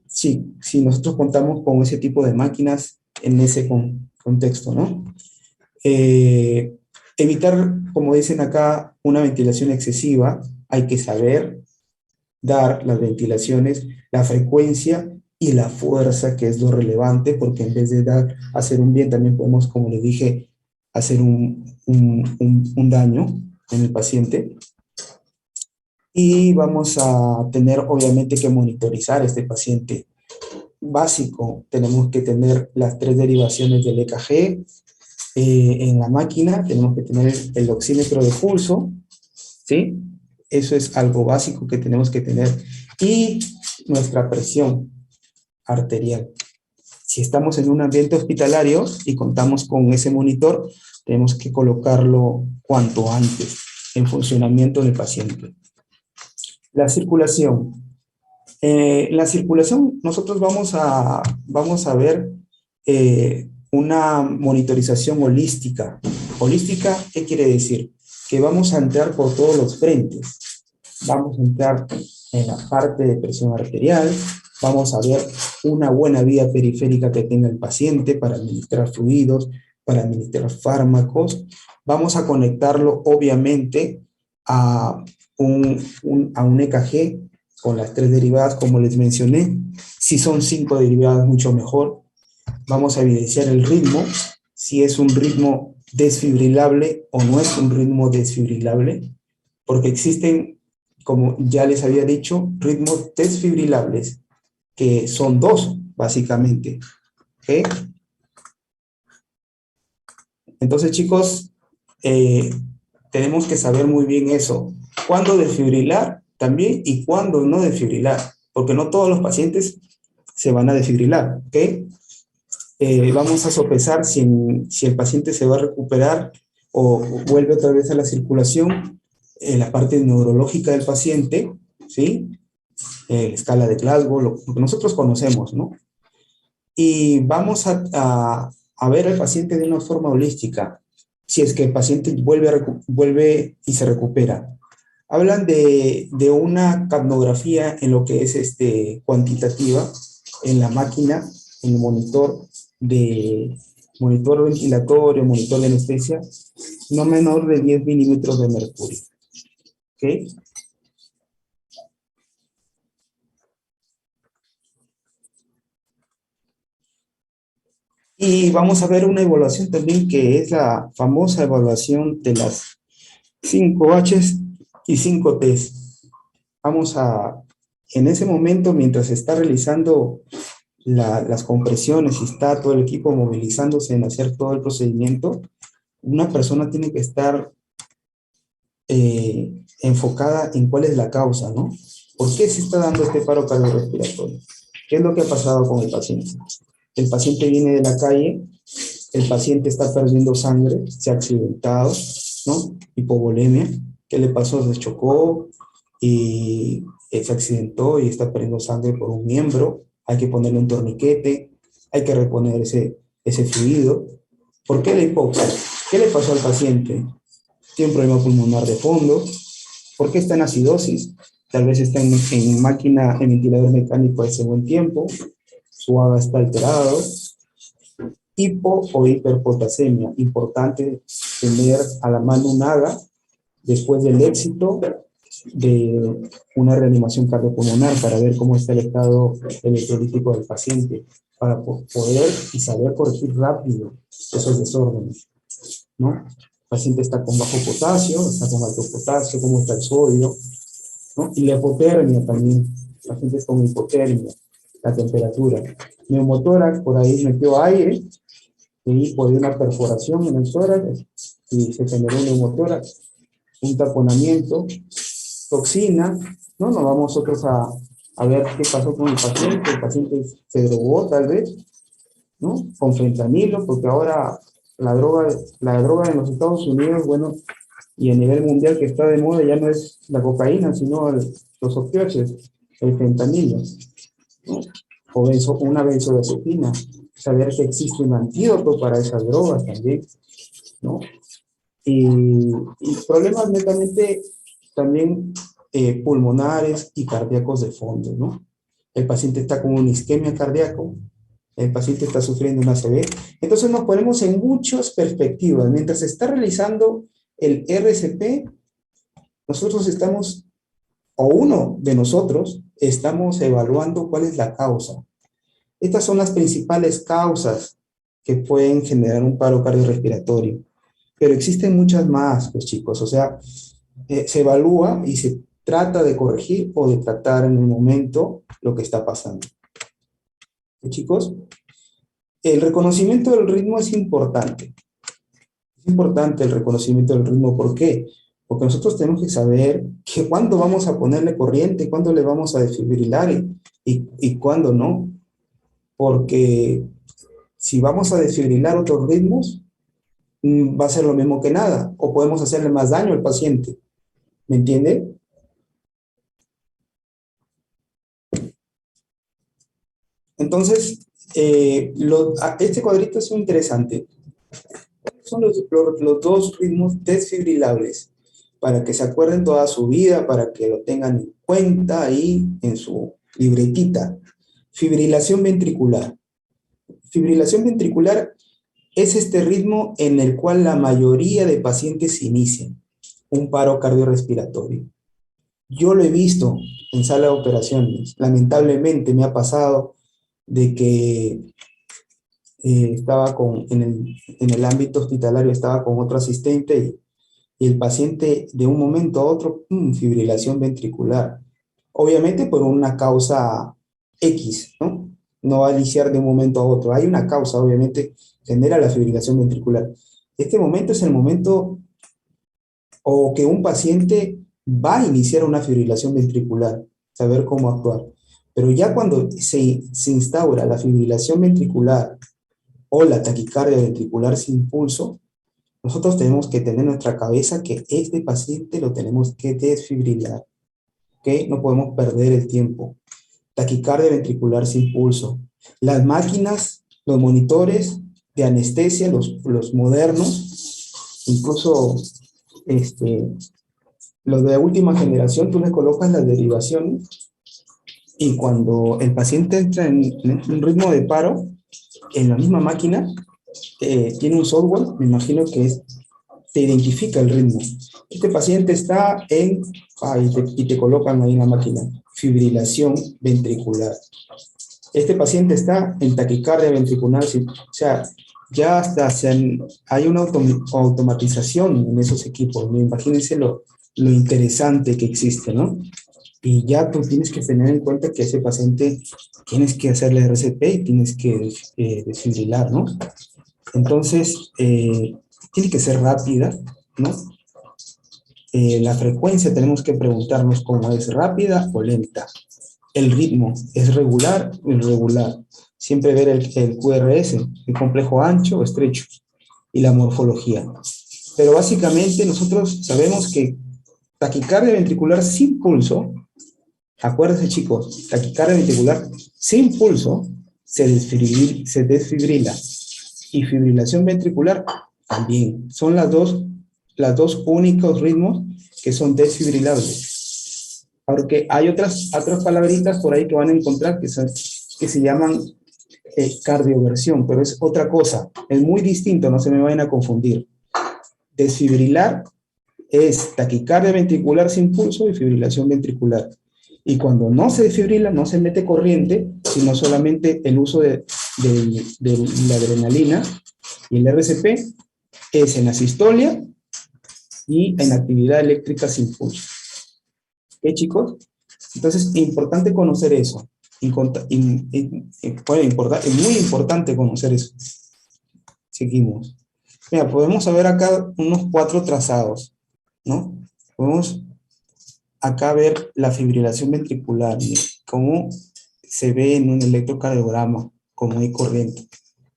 si nosotros contamos con ese tipo de máquinas en ese contexto, ¿no? Evitar, como dicen acá, una ventilación excesiva. Hay que saber dar las ventilaciones, la frecuencia y la fuerza, que es lo relevante, porque en vez de hacer un bien, también podemos, como le dije, hacer un daño en el paciente. Y vamos a tener, obviamente, que monitorizar a este paciente. Básico, tenemos que tener las 3 derivaciones del EKG en la máquina, tenemos que tener el oxímetro de pulso, ¿sí? Eso es algo básico que tenemos que tener. Y nuestra presión arterial. Si estamos en un ambiente hospitalario y contamos con ese monitor, tenemos que colocarlo cuanto antes en funcionamiento del paciente. La circulación. La circulación, nosotros vamos a ver una monitorización holística. ¿Holística qué quiere decir? Que vamos a entrar por todos los frentes. Vamos a entrar en la parte de presión arterial, vamos a ver una buena vía periférica que tenga el paciente para administrar fluidos, para administrar fármacos. Vamos a conectarlo, obviamente, a un EKG con las 3 derivadas, como les mencioné. Si son 5 derivadas, mucho mejor. Vamos a evidenciar el ritmo, si es un ritmo desfibrilable o no es un ritmo desfibrilable, porque existen, como ya les había dicho, ritmos desfibrilables, que son 2, básicamente. ¿Okay? Entonces, chicos, tenemos que saber muy bien eso. ¿Cuándo desfibrilar también y cuándo no desfibrilar? Porque no todos los pacientes se van a desfibrilar, ¿ok? Vamos a sopesar si el paciente se va a recuperar o vuelve otra vez a la circulación en la parte neurológica del paciente, ¿sí? Escala de Glasgow, lo que nosotros conocemos, ¿no? Y vamos a ver al paciente de una forma holística, si es que el paciente vuelve y se recupera. Hablan de una capnografía en lo que es cuantitativa, en la máquina, en el monitor ventilatorio, monitor de anestesia, no menor de 10 milímetros de mercurio. ¿Ok? Y vamos a ver una evaluación también que es la famosa evaluación de las 5 H's y 5 T's. Vamos a, en ese momento, mientras se está realizando las compresiones y está todo el equipo movilizándose en hacer todo el procedimiento, una persona tiene que estar enfocada en cuál es la causa, ¿no? ¿Por qué se está dando este paro cardiorrespiratorio? ¿Qué es lo que ha pasado con el paciente? El paciente viene de la calle, el paciente está perdiendo sangre, se ha accidentado, ¿no? Hipovolemia. ¿Qué le pasó? Se chocó y se accidentó y está perdiendo sangre por un miembro. Hay que ponerle un torniquete, hay que reponer ese fluido. ¿Por qué la hipoxia? ¿Qué le pasó al paciente? Tiene un problema pulmonar de fondo. ¿Por qué está en acidosis? Tal vez está en máquina, en ventilador mecánico hace buen tiempo, su AGA está alterado. Hipo o hiperpotasemia. Importante tener a la mano un AGA después del éxito de una reanimación cardiopulmonar para ver cómo está el estado electrolítico del paciente, para poder y saber corregir rápido esos desórdenes, ¿no? El paciente está con bajo potasio, está con alto potasio, cómo está el sodio, ¿no? Y la hipotermia también, pacientes con hipotermia, la temperatura. Neumotórax, por ahí metió aire, y por una perforación en el tórax, y se generó un neumotórax, un taponamiento, toxina, ¿no? Nos vamos nosotros a ver qué pasó con el paciente se drogó tal vez, ¿no? Con fentanilo, porque ahora la droga en los Estados Unidos, bueno, y a nivel mundial que está de moda ya no es la cocaína, sino los opioides, el fentanilo, ¿no? O una benzodiazepina, saber que existe un antídoto para esas drogas también, ¿no? Y problemas netamente también pulmonares y cardíacos de fondo, ¿no? El paciente está con una isquemia cardíaco, el paciente está sufriendo una ACV. Entonces nos ponemos en muchas perspectivas. Mientras se está realizando el RCP, nosotros estamos, o uno de nosotros, estamos evaluando cuál es la causa. Estas son las principales causas que pueden generar un paro cardiorrespiratorio. Pero existen muchas más, pues chicos, o sea, se evalúa y se trata de corregir o de tratar en el momento lo que está pasando. ¿Sí, chicos? El reconocimiento del ritmo es importante. Es importante el reconocimiento del ritmo. ¿Por qué? Porque nosotros tenemos que saber que cuándo vamos a ponerle corriente, cuándo le vamos a desfibrilar y cuándo no. Porque si vamos a desfibrilar otros ritmos, va a ser lo mismo que nada, o podemos hacerle más daño al paciente. ¿Me entiende? Entonces, este cuadrito es muy interesante. Son los dos ritmos desfibrilables, para que se acuerden toda su vida, para que lo tengan en cuenta ahí en su libretita. Fibrilación ventricular. Fibrilación ventricular es este ritmo en el cual la mayoría de pacientes inician un paro cardiorrespiratorio. Yo lo he visto en sala de operaciones. Lamentablemente me ha pasado de que estaba en el ámbito hospitalario, estaba con otro asistente y el paciente de un momento a otro, fibrilación ventricular. Obviamente por una causa X, ¿no? No va a iniciar de un momento a otro. Hay una causa, obviamente, genera la fibrilación ventricular. Este momento es el momento o que un paciente va a iniciar una fibrilación ventricular, saber cómo actuar. Pero ya cuando se instaura la fibrilación ventricular o la taquicardia ventricular sin pulso, nosotros tenemos que tener en nuestra cabeza que este paciente lo tenemos que desfibrilar, ¿ok? No podemos perder el tiempo. Taquicardia ventricular sin pulso. Las máquinas, los monitores de anestesia, los modernos, incluso los de última generación, tú le colocas las derivaciones y cuando el paciente entra en un ritmo de paro, en la misma máquina, tiene un software, me imagino que te identifica el ritmo. Este paciente está y te colocan ahí en la máquina, fibrilación ventricular. Este paciente está en taquicardia ventricular, o sea, ya hasta hay una automatización en esos equipos, ¿no? Imagínense lo interesante que existe, ¿no? Y ya tú tienes que tener en cuenta que a ese paciente tienes que hacerle RCP y tienes que desfibrilar, ¿no? Entonces, tiene que ser rápida, ¿no? La frecuencia tenemos que preguntarnos cómo es rápida o lenta. El ritmo es regular o irregular. Siempre ver el QRS, el complejo ancho o estrecho, y la morfología. Pero básicamente nosotros sabemos que taquicardia ventricular sin pulso, acuérdense chicos, taquicardia ventricular sin pulso se desfibrila y fibrilación ventricular también. Son las dos únicos ritmos que son desfibrilables. Porque hay otras palabritas por ahí que van a encontrar que se llaman cardioversión, pero es otra cosa, es muy distinto, no se me vayan a confundir. Desfibrilar es taquicardia ventricular sin pulso y fibrilación ventricular. Y cuando no se desfibrila, no se mete corriente, sino solamente el uso de la adrenalina y el RCP es en la sistolia y en actividad eléctrica sin pulso. ¿Ok, chicos? Entonces, es importante conocer eso. Es muy importante conocer eso. Seguimos. Mira, podemos ver acá unos 4 trazados, ¿no? Podemos acá ver la fibrilación ventricular, ¿no? Cómo se ve en un electrocardiograma, como hay corriente.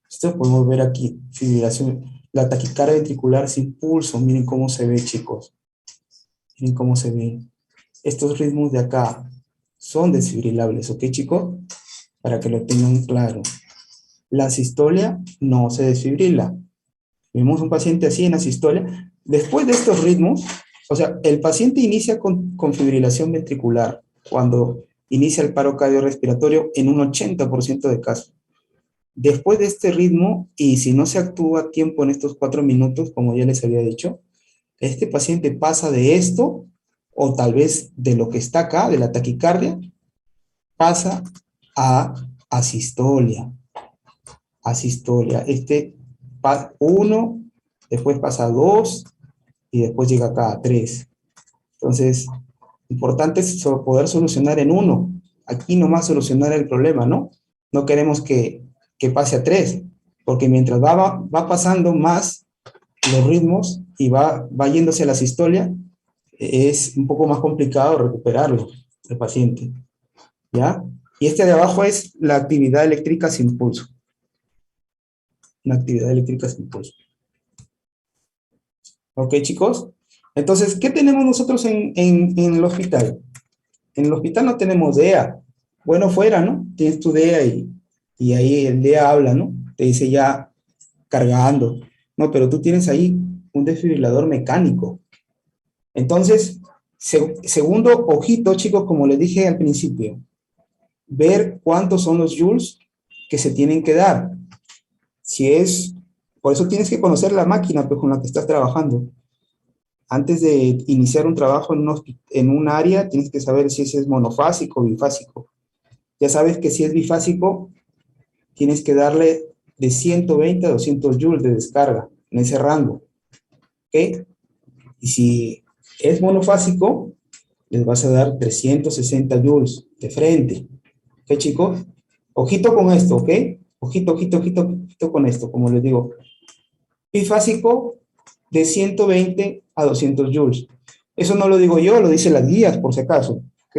Esto podemos ver aquí, fibrilación, la taquicardia ventricular sin pulso. Miren cómo se ve, chicos. Miren cómo se ve. Estos ritmos de acá son desfibrilables, ¿ok, chicos? Para que lo tengan claro. La sistolia no se desfibrila. Vemos un paciente así en la sistolia. Después de estos ritmos, o sea, el paciente inicia con fibrilación ventricular cuando inicia el paro cardiorrespiratorio en un 80% de casos. Después de este ritmo, y si no se actúa a tiempo en estos 4 minutos, como ya les había dicho, este paciente pasa de esto, o tal vez de lo que está acá, de la taquicardia, pasa a asistolia. Asistolia. 1, después pasa a 2 y después llega acá a 3. Entonces, importante es poder solucionar en 1. Aquí nomás solucionar el problema, ¿no? No queremos que pase a 3, porque mientras va pasando más los ritmos y va yéndose a la sistolia, es un poco más complicado recuperarlo, el paciente, ¿ya? Y este de abajo es la actividad eléctrica sin pulso. Una actividad eléctrica sin pulso. ¿Ok, chicos? Entonces, ¿qué tenemos nosotros en el hospital? En el hospital no tenemos DEA. Bueno, fuera, ¿no? Tienes tu DEA y ahí el DEA habla, ¿no? Te dice ya cargando. No, pero tú tienes ahí un desfibrilador mecánico. Entonces, segundo ojito, chicos, como les dije al principio, ver cuántos son los joules que se tienen que dar. Por eso tienes que conocer la máquina pues, con la que estás trabajando. Antes de iniciar un trabajo en un área, tienes que saber si ese es monofásico o bifásico. Ya sabes que si es bifásico, tienes que darle de 120 a 200 joules de descarga en ese rango. ¿Ok? Y si es monofásico, les vas a dar 360 joules de frente. ¿Ok, chicos? Ojito con esto, ¿ok? Ojito con esto, como les digo. Bifásico, de 120 a 200 joules. Eso no lo digo yo, lo dicen las guías, por si acaso. ¿Ok?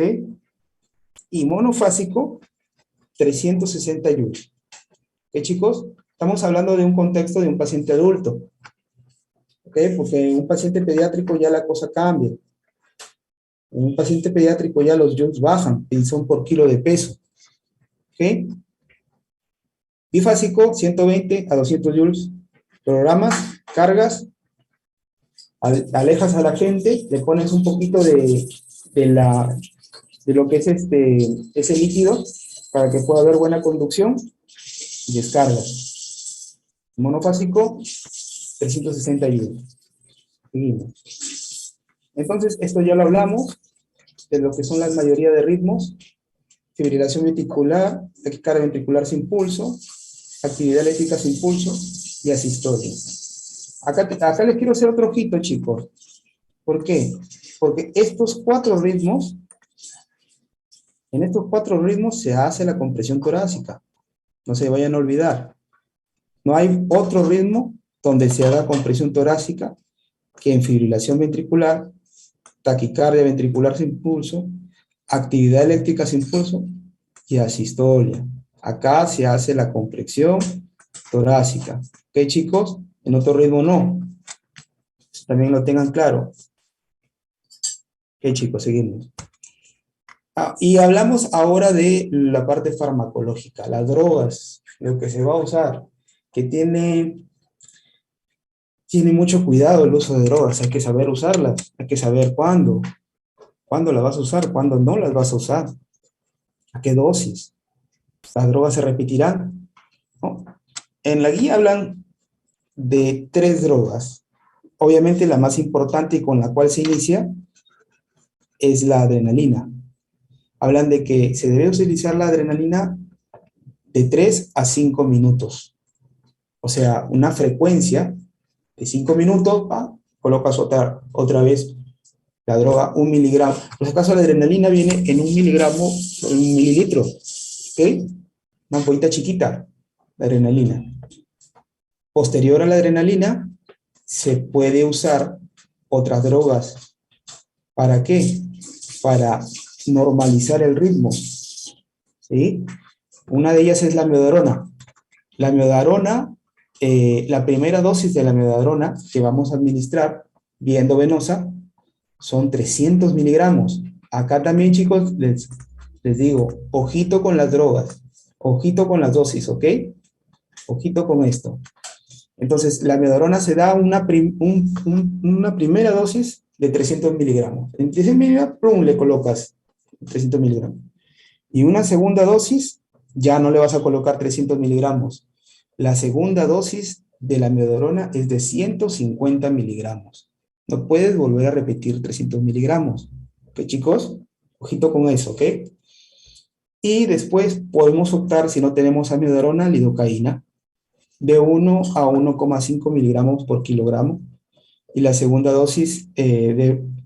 Y monofásico, 360 joules. ¿Ok, chicos? Estamos hablando de un contexto de un paciente adulto. ¿Ok? Porque en un paciente pediátrico ya la cosa cambia. En un paciente pediátrico ya los joules bajan y son por kilo de peso. ¿Ok? Bifásico, 120 a 200 joules. Programas, cargas, alejas a la gente, le pones un poquito de lo que es ese líquido para que pueda haber buena conducción y descargas. Monofásico, 360 joules. Seguimos. Entonces, esto ya lo hablamos de lo que son la mayoría de ritmos: fibrilación ventricular, taquicardia ventricular sin pulso, actividad eléctrica sin pulso y asistolia. Acá les quiero hacer otro ojito, chicos. ¿Por qué? Porque en estos 4 ritmos se hace la compresión torácica. No se vayan a olvidar. No hay otro ritmo donde se haga compresión torácica que en fibrilación ventricular, taquicardia ventricular sin pulso, actividad eléctrica sin pulso y asistolia. Acá se hace la compresión torácica. ¿Ok, chicos? En otro ritmo no. También lo tengan claro. Ok, chicos, seguimos. Y hablamos ahora de la parte farmacológica, las drogas, lo que se va a usar, que tiene mucho cuidado el uso de drogas, hay que saber usarlas, hay que saber cuándo las vas a usar, cuándo no las vas a usar, a qué dosis, las drogas se repetirán, ¿no? En la guía hablan de 3 drogas, obviamente la más importante y con la cual se inicia es la adrenalina. Hablan de que se debe utilizar la adrenalina de 3 a 5 minutos. O sea, una frecuencia de 5 minutos, colocas otra vez la droga, 1 miligramo. Por si acaso la adrenalina viene en 1 miligramo, en 1 mililitro. ¿Ok? Una ampollita chiquita, la adrenalina. Posterior a la adrenalina, se puede usar otras drogas. ¿Para qué? Para normalizar el ritmo. ¿Sí? Una de ellas es la amiodarona. La amiodarona, la primera dosis de la amiodarona que vamos a administrar, vía endovenosa, son 300 miligramos. Acá también, chicos, les digo, ojito con las drogas, ojito con las dosis, ¿ok? Ojito con esto. Entonces, la amiodarona se da una primera dosis de 300 miligramos. En 300 miligramos, ¡pum!, le colocas 300 miligramos. Y una segunda dosis, ya no le vas a colocar 300 miligramos. La segunda dosis de la amiodarona es de 150 miligramos. No puedes volver a repetir 300 miligramos. ¿Ok, chicos? Ojito con eso, ¿ok? Y después podemos optar, si no tenemos amiodarona, lidocaína, de 1 a 1,5 miligramos por kilogramo. Y la segunda dosis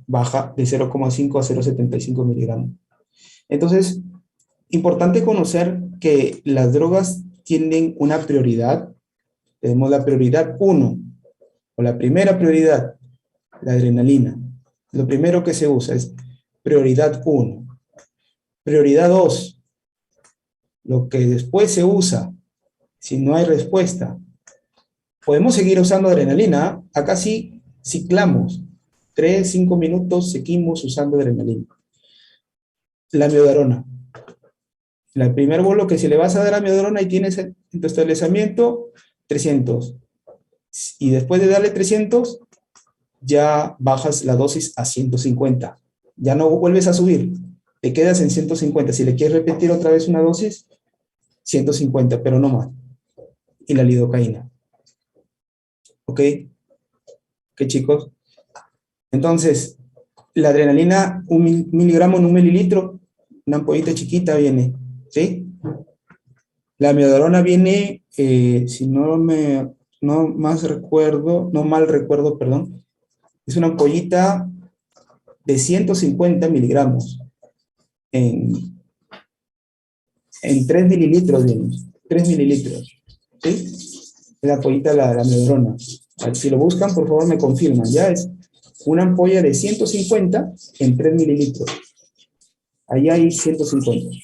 baja de 0,5 a 0,75 miligramos. Entonces, importante conocer que las drogas tienen una prioridad. Tenemos la prioridad 1, o la primera prioridad, la adrenalina. Lo primero que se usa es prioridad 1. Prioridad 2, lo que después se usa, si no hay respuesta. Podemos seguir usando adrenalina. Acá sí ciclamos. 3, 5 minutos seguimos usando adrenalina. La amiodarona. El primer bolo que si le vas a dar amiodarona y tienes en tu establecimiento 300. Y después de darle 300, ya bajas la dosis a 150. Ya no vuelves a subir. Te quedas en 150. Si le quieres repetir otra vez una dosis, 150, pero no más. Y la lidocaína. ¿Ok? ¿Qué, chicos? Entonces, la adrenalina, 1 miligramo en 1 mililitro, una ampollita chiquita viene, ¿sí? La amiodarona viene, si no mal recuerdo, perdón, es una ampollita de 150 miligramos en 3 mililitros, viene, 3 mililitros, ¿sí? Es la ampollita de la amiodarona. Si lo buscan, por favor, me confirman, ya es una ampolla de 150 en 3 mililitros. Ahí hay 150.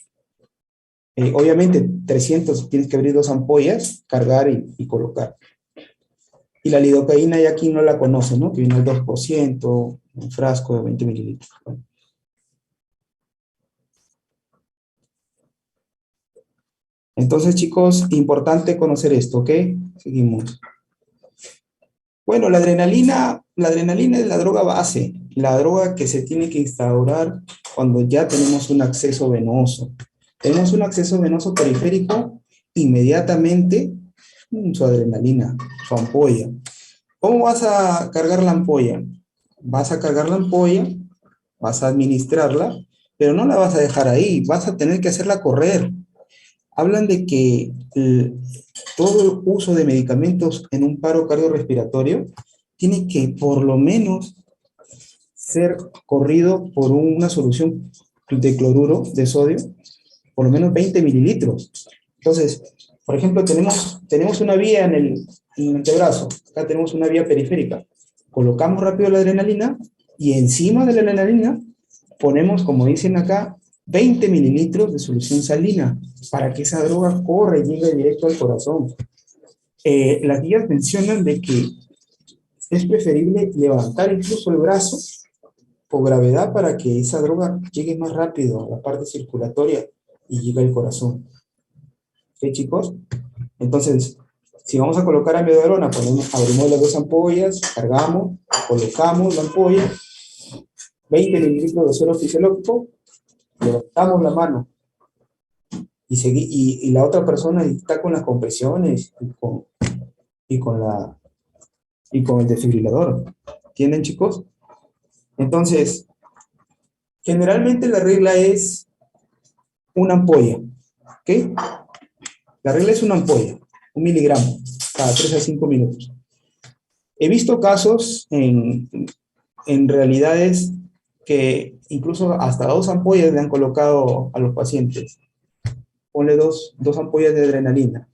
Obviamente, 300 tienes que abrir 2 ampollas, cargar y colocar. Y la lidocaína ya aquí no la conoce, ¿no? Que viene al 2%, un frasco de 20 mililitros. Entonces, chicos, importante conocer esto, ¿ok? Seguimos. Bueno, la adrenalina es la droga base, la droga que se tiene que instaurar cuando ya tenemos un acceso venoso. Tenemos un acceso venoso periférico, inmediatamente su adrenalina, su ampolla. ¿Cómo vas a cargar la ampolla? Vas a cargar la ampolla, vas a administrarla, pero no la vas a dejar ahí, vas a tener que hacerla correr. Hablan de que todo el uso de medicamentos en un paro cardiorrespiratorio tiene que por lo menos ser corrido por una solución de cloruro de sodio, por lo menos 20 mililitros. Entonces, por ejemplo, tenemos una vía en el antebrazo, acá tenemos una vía periférica. Colocamos rápido la adrenalina y encima de la adrenalina ponemos, como dicen acá, 20 mililitros de solución salina para que esa droga corra y llegue directo al corazón. Las guías mencionan de que es preferible levantar incluso el brazo por gravedad para que esa droga llegue más rápido a la parte circulatoria y llegue al corazón. ¿Ok, chicos? Entonces, si vamos a colocar amiodarona, abrimos las 2 ampollas, cargamos, colocamos la ampolla, 20 mililitros de suero fisiológico, levantamos la mano y la otra persona está con las compresiones y con el desfibrilador. ¿Entienden, chicos? Entonces, generalmente la regla es una ampolla, ¿ok? La regla es una ampolla, 1 miligramo, cada 3 a 5 minutos. He visto casos en realidades que incluso hasta 2 ampollas le han colocado a los pacientes. Ponle dos ampollas de adrenalina.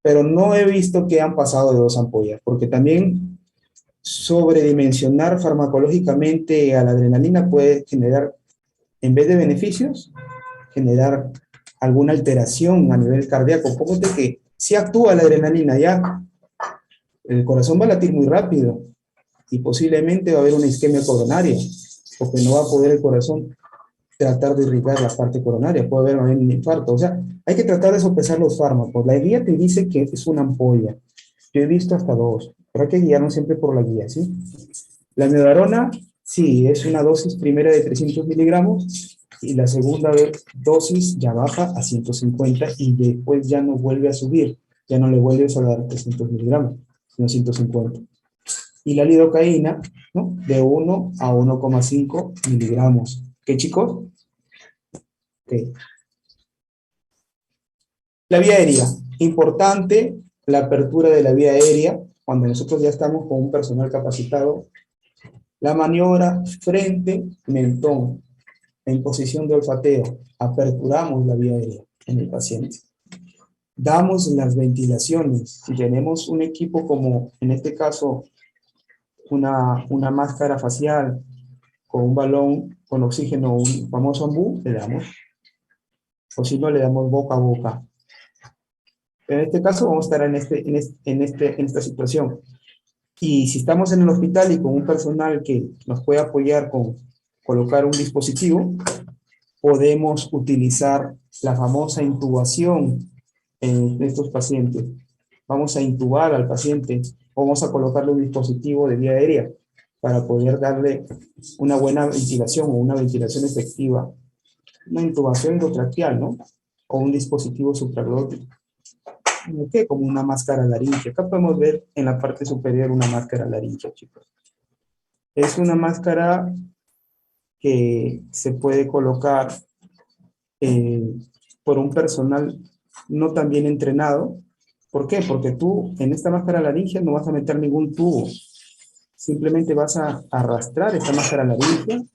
Pero no he visto que han pasado de 2 ampollas, porque también sobredimensionar farmacológicamente a la adrenalina puede generar, en vez de beneficios, generar alguna alteración a nivel cardíaco. Póngate que si actúa la adrenalina ya, el corazón va a latir muy rápido y posiblemente va a haber una isquemia coronaria, porque no va a poder el corazón tratar de irrigar la parte coronaria, puede haber un infarto. O sea, hay que tratar de sopesar los fármacos. La guía te dice que es una ampolla. Yo he visto hasta 2, pero hay que guiarnos siempre por la guía, ¿sí? La amiodarona, sí, es una dosis primera de 300 miligramos y la segunda dosis ya baja a 150 y después ya no vuelve a subir, ya no le vuelves a dar 300 miligramos, sino 150. Y la lidocaína, ¿no? De 1 a 1,5 miligramos. ¿Qué, chicos? Ok. La vía aérea, importante la apertura de la vía aérea, cuando nosotros ya estamos con un personal capacitado, la maniobra frente, mentón, en posición de olfateo, aperturamos la vía aérea en el paciente. Damos las ventilaciones, si tenemos un equipo como, en este caso, una máscara facial con un balón con oxígeno, un famoso ambú, le damos, o si no, le damos boca a boca. En este caso vamos a estar en esta situación. Y si estamos en el hospital y con un personal que nos puede apoyar con colocar un dispositivo, podemos utilizar la famosa intubación en estos pacientes. Vamos a intubar al paciente, o vamos a colocarle un dispositivo de vía aérea para poder darle una buena ventilación o una ventilación efectiva. Una intubación endotraqueal, ¿no? O un dispositivo supraglotis. ¿Qué? Como una máscara laringe. Acá podemos ver en la parte superior una máscara laringe, chicos. Es una máscara que se puede colocar por un personal no tan bien entrenado. ¿Por qué? Porque tú en esta máscara laringe no vas a meter ningún tubo. Simplemente vas a arrastrar esta máscara laringe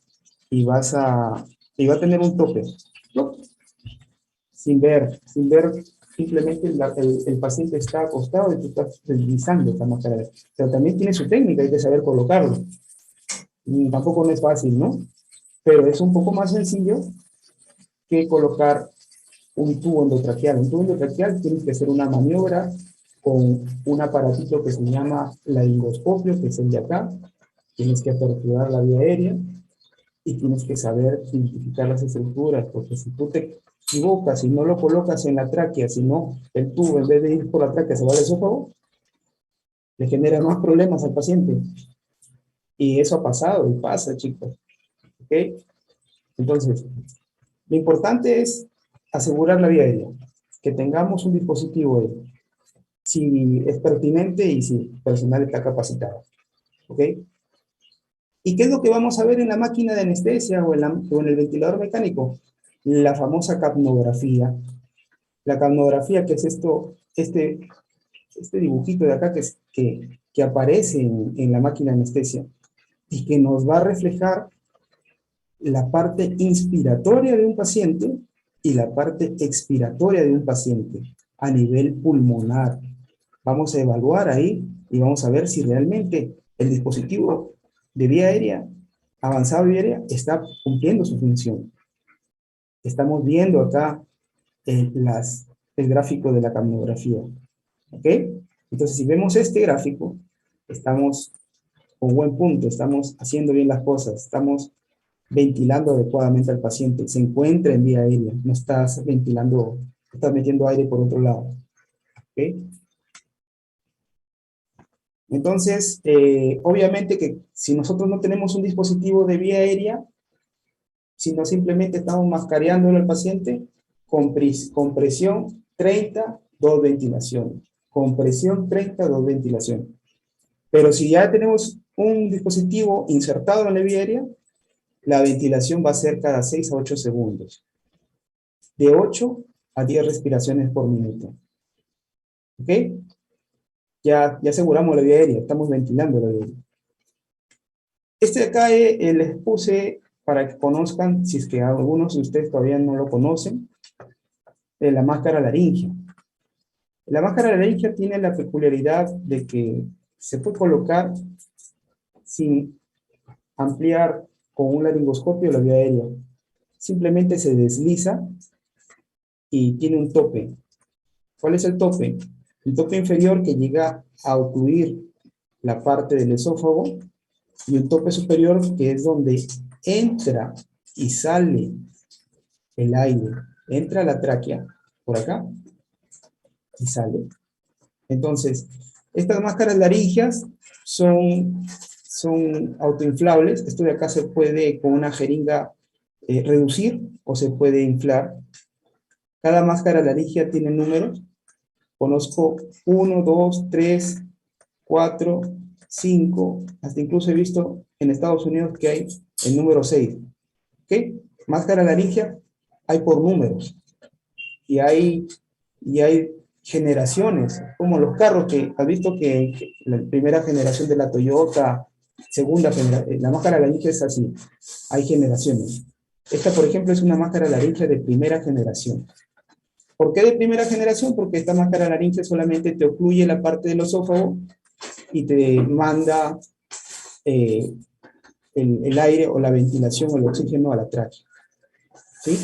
y va a tener un tope. ¿No? Sin ver, simplemente el paciente está acostado y tú estás deslizando esta máscara. Pero también tiene su técnica, hay que saber colocarlo. Y tampoco no es fácil, ¿no? Pero es un poco más sencillo que colocar un tubo endotraqueal. Un tubo endotraqueal tienes que hacer una maniobra con un aparatito que se llama laringoscopio, que es el de acá. Tienes que aperturar la vía aérea y tienes que saber identificar las estructuras, porque si tú te equivocas y no lo colocas en la tráquea, sino el tubo en vez de ir por la tráquea se va al esófago, le genera más problemas al paciente. Y eso ha pasado y pasa, chicos. ¿Ok? Entonces, lo importante es asegurar la vía aérea, que tengamos un dispositivo ahí, si es pertinente y si el personal está capacitado. ¿Ok? ¿Y qué es lo que vamos a ver en la máquina de anestesia o en el ventilador mecánico? La famosa capnografía. La capnografía, que es este dibujito de acá que aparece en la máquina de anestesia y que nos va a reflejar la parte inspiratoria de un paciente y la parte expiratoria de un paciente a nivel pulmonar. Vamos a evaluar ahí y vamos a ver si realmente el dispositivo de vía aérea, avanzado de vía aérea, está cumpliendo su función. Estamos viendo acá el gráfico de la capnografía. ¿Ok? Entonces, si vemos este gráfico, estamos con buen punto, estamos haciendo bien las cosas, estamos ventilando adecuadamente al paciente, se encuentra en vía aérea, no estás ventilando, estás metiendo aire por otro lado. ¿Ok? Entonces, obviamente que si nosotros no tenemos un dispositivo de vía aérea, sino simplemente estamos mascareándolo al paciente, compresión 30, 2 ventilación. Compresión 30, 2 ventilación. Pero si ya tenemos un dispositivo insertado en la vía aérea, la ventilación va a ser cada 6 a 8 segundos. De 8 a 10 respiraciones por minuto. ¿Ok? Ya aseguramos la vía aérea, estamos ventilando la vía aérea. Este de acá les puse para que conozcan, si es que algunos de ustedes todavía no lo conocen, la máscara laringea. La máscara laringea tiene la peculiaridad de que se puede colocar sin ampliar con un laringoscopio la vía aérea. Simplemente se desliza y tiene un tope. ¿Cuál es el tope? El tope inferior que llega a ocluir la parte del esófago y un tope superior que es donde entra y sale el aire. Entra a la tráquea, por acá, y sale. Entonces, estas máscaras laríngeas son autoinflables. Esto de acá se puede con una jeringa reducir o se puede inflar. Cada máscara laringea tiene números. Conozco 1, 2, 3, 4, 5, hasta incluso he visto en Estados Unidos que hay el número 6. ¿Ok? Máscara laringea hay por números. Y hay y hay generaciones, como los carros que has visto que la primera generación de la Toyota, segunda generación, la máscara laringe es así, hay generaciones. Esta, por ejemplo, es una máscara laringe de primera generación. ¿Por qué de primera generación? Porque esta máscara laringe solamente te ocluye la parte del esófago y te manda el aire o la ventilación o el oxígeno a la tráquea. ¿Sí?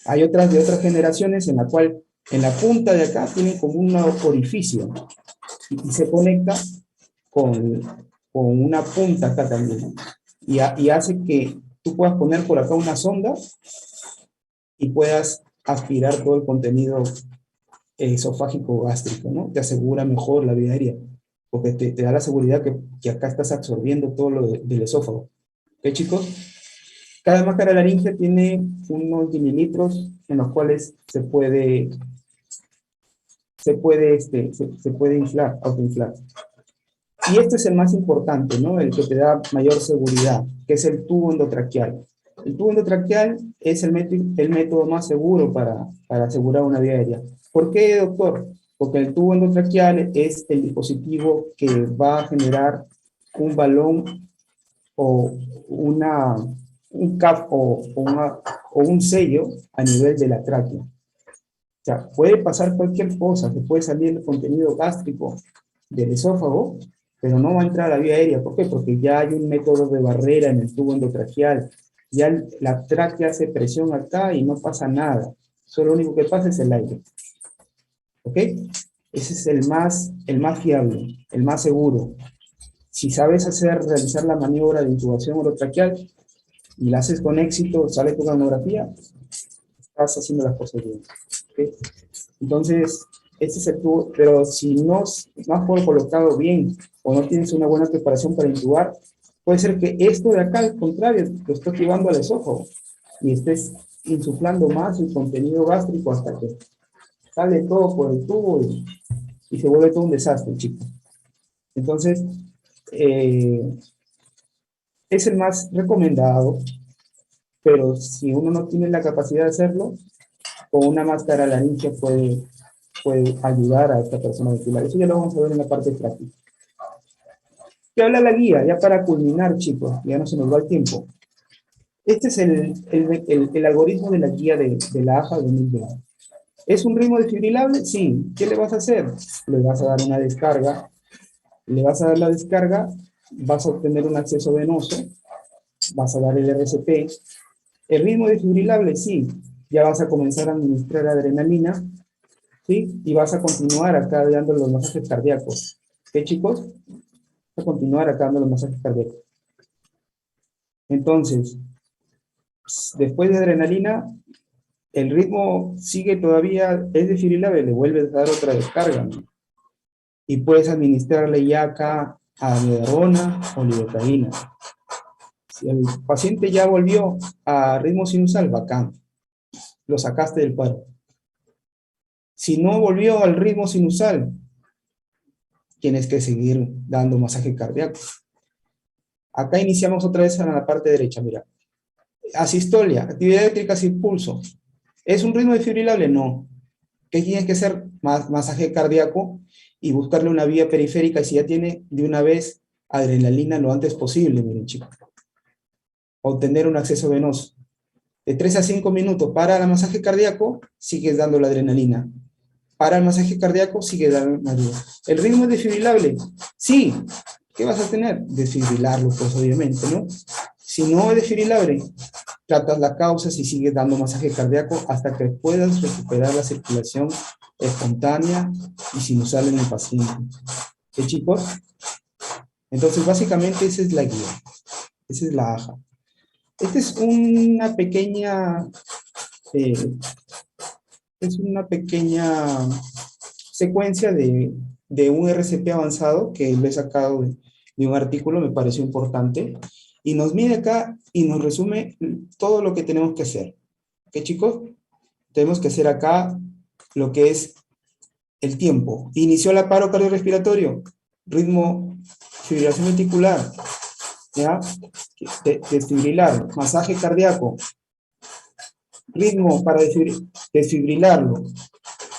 Hay otras de otras generaciones en la cual en la punta de acá tienen como un orificio y se conecta con, con una punta acá también. Y hace que tú puedas poner por acá una sonda y puedas aspirar todo el contenido esofágico gástrico, ¿no? Te asegura mejor la vía aérea, porque te da la seguridad que acá estás absorbiendo todo lo del esófago. ¿Ok, chicos? Cada máscara laringe tiene unos mililitros en los cuales se puede inflar, autoinflar. Y este es el más importante, ¿no? El que te da mayor seguridad, que es el tubo endotraqueal. El tubo endotraqueal es el método más seguro para asegurar una vía aérea. ¿Por qué, doctor? Porque el tubo endotraqueal es el dispositivo que va a generar un balón o un cap o un sello a nivel de la tráquea. O sea, puede pasar cualquier cosa, que puede salir el contenido gástrico del esófago, pero no va a entrar a la vía aérea. ¿Por qué? Porque ya hay un método de barrera en el tubo endotraqueal. Ya la tráquea hace presión acá y no pasa nada. Solo lo único que pasa es el aire. ¿Ok? Ese es el más fiable, el más seguro. Si sabes realizar la maniobra de intubación orotraqueal y la haces con éxito, sale tu mamografía, estás haciendo las cosas bien. ¿Okay? Entonces, este es el tubo, pero si no has colocado bien o no tienes una buena preparación para intubar, puede ser que esto de acá, al contrario, lo estés llevando al esófago y estés insuflando más el contenido gástrico hasta que sale todo por el tubo y se vuelve todo un desastre, chicos. Entonces, es el más recomendado, pero si uno no tiene la capacidad de hacerlo, con una máscara laringe puede ayudar a esta persona a ventilar. Eso ya lo vamos a ver en la parte práctica. ¿Qué habla la guía? Ya para culminar, chicos, ya no se nos va el tiempo. Este es el algoritmo de la guía de la AJA 2020. ¿Es un ritmo desfibrilable? Sí. ¿Qué le vas a hacer? Le vas a dar una descarga. Le vas a dar la descarga, vas a obtener un acceso venoso, vas a dar el RCP. ¿El ritmo desfibrilable? Sí. Ya vas a comenzar a administrar adrenalina, ¿sí? Y vas a continuar acá dando los masajes cardíacos. ¿Qué, chicos? Vas a continuar acá dando los masajes cardíacos. Entonces, después de adrenalina, el ritmo sigue todavía, es desfibrilable, le vuelves a dar otra descarga, ¿no? Y puedes administrarle ya acá amiodarona o lidocaína. Si el paciente ya volvió a ritmo sinusal, bacán, lo sacaste del paro. Si no volvió al ritmo sinusal, tienes que seguir dando masaje cardíaco. Acá iniciamos otra vez en la parte derecha, mira. Asistolia, actividad eléctrica sin pulso. ¿Es un ritmo desfibrilable? No. ¿Qué tienes que hacer? Masaje cardíaco y buscarle una vía periférica, y si ya tiene, de una vez adrenalina lo antes posible, miren, chicos. Obtener un acceso venoso. De 3 a 5 minutos para el masaje cardíaco, sigues dando la adrenalina. Para el masaje cardíaco, sigues dando la adrenalina. ¿El ritmo es desfibrilable? Sí. ¿Qué vas a tener? Desfibrilarlo, pues obviamente, ¿no? Si no es desfibrilable, tratas la causa y sigues dando masaje cardíaco hasta que puedas recuperar la circulación espontánea y sinusal en el paciente. ¿Sí, chicos? Entonces, básicamente, esa es la guía. Esa es la AJA. Esta es una pequeña secuencia de un RCP avanzado que lo he sacado de un artículo, me pareció importante, y nos mide acá y nos resume todo lo que tenemos que hacer. ¿Ok, chicos? Tenemos que hacer acá lo que es el tiempo. Inició el paro cardiorrespiratorio, ritmo, fibrilación ventricular, ¿ya? Desfibrilar, masaje cardíaco, ritmo para desfibrilarlo,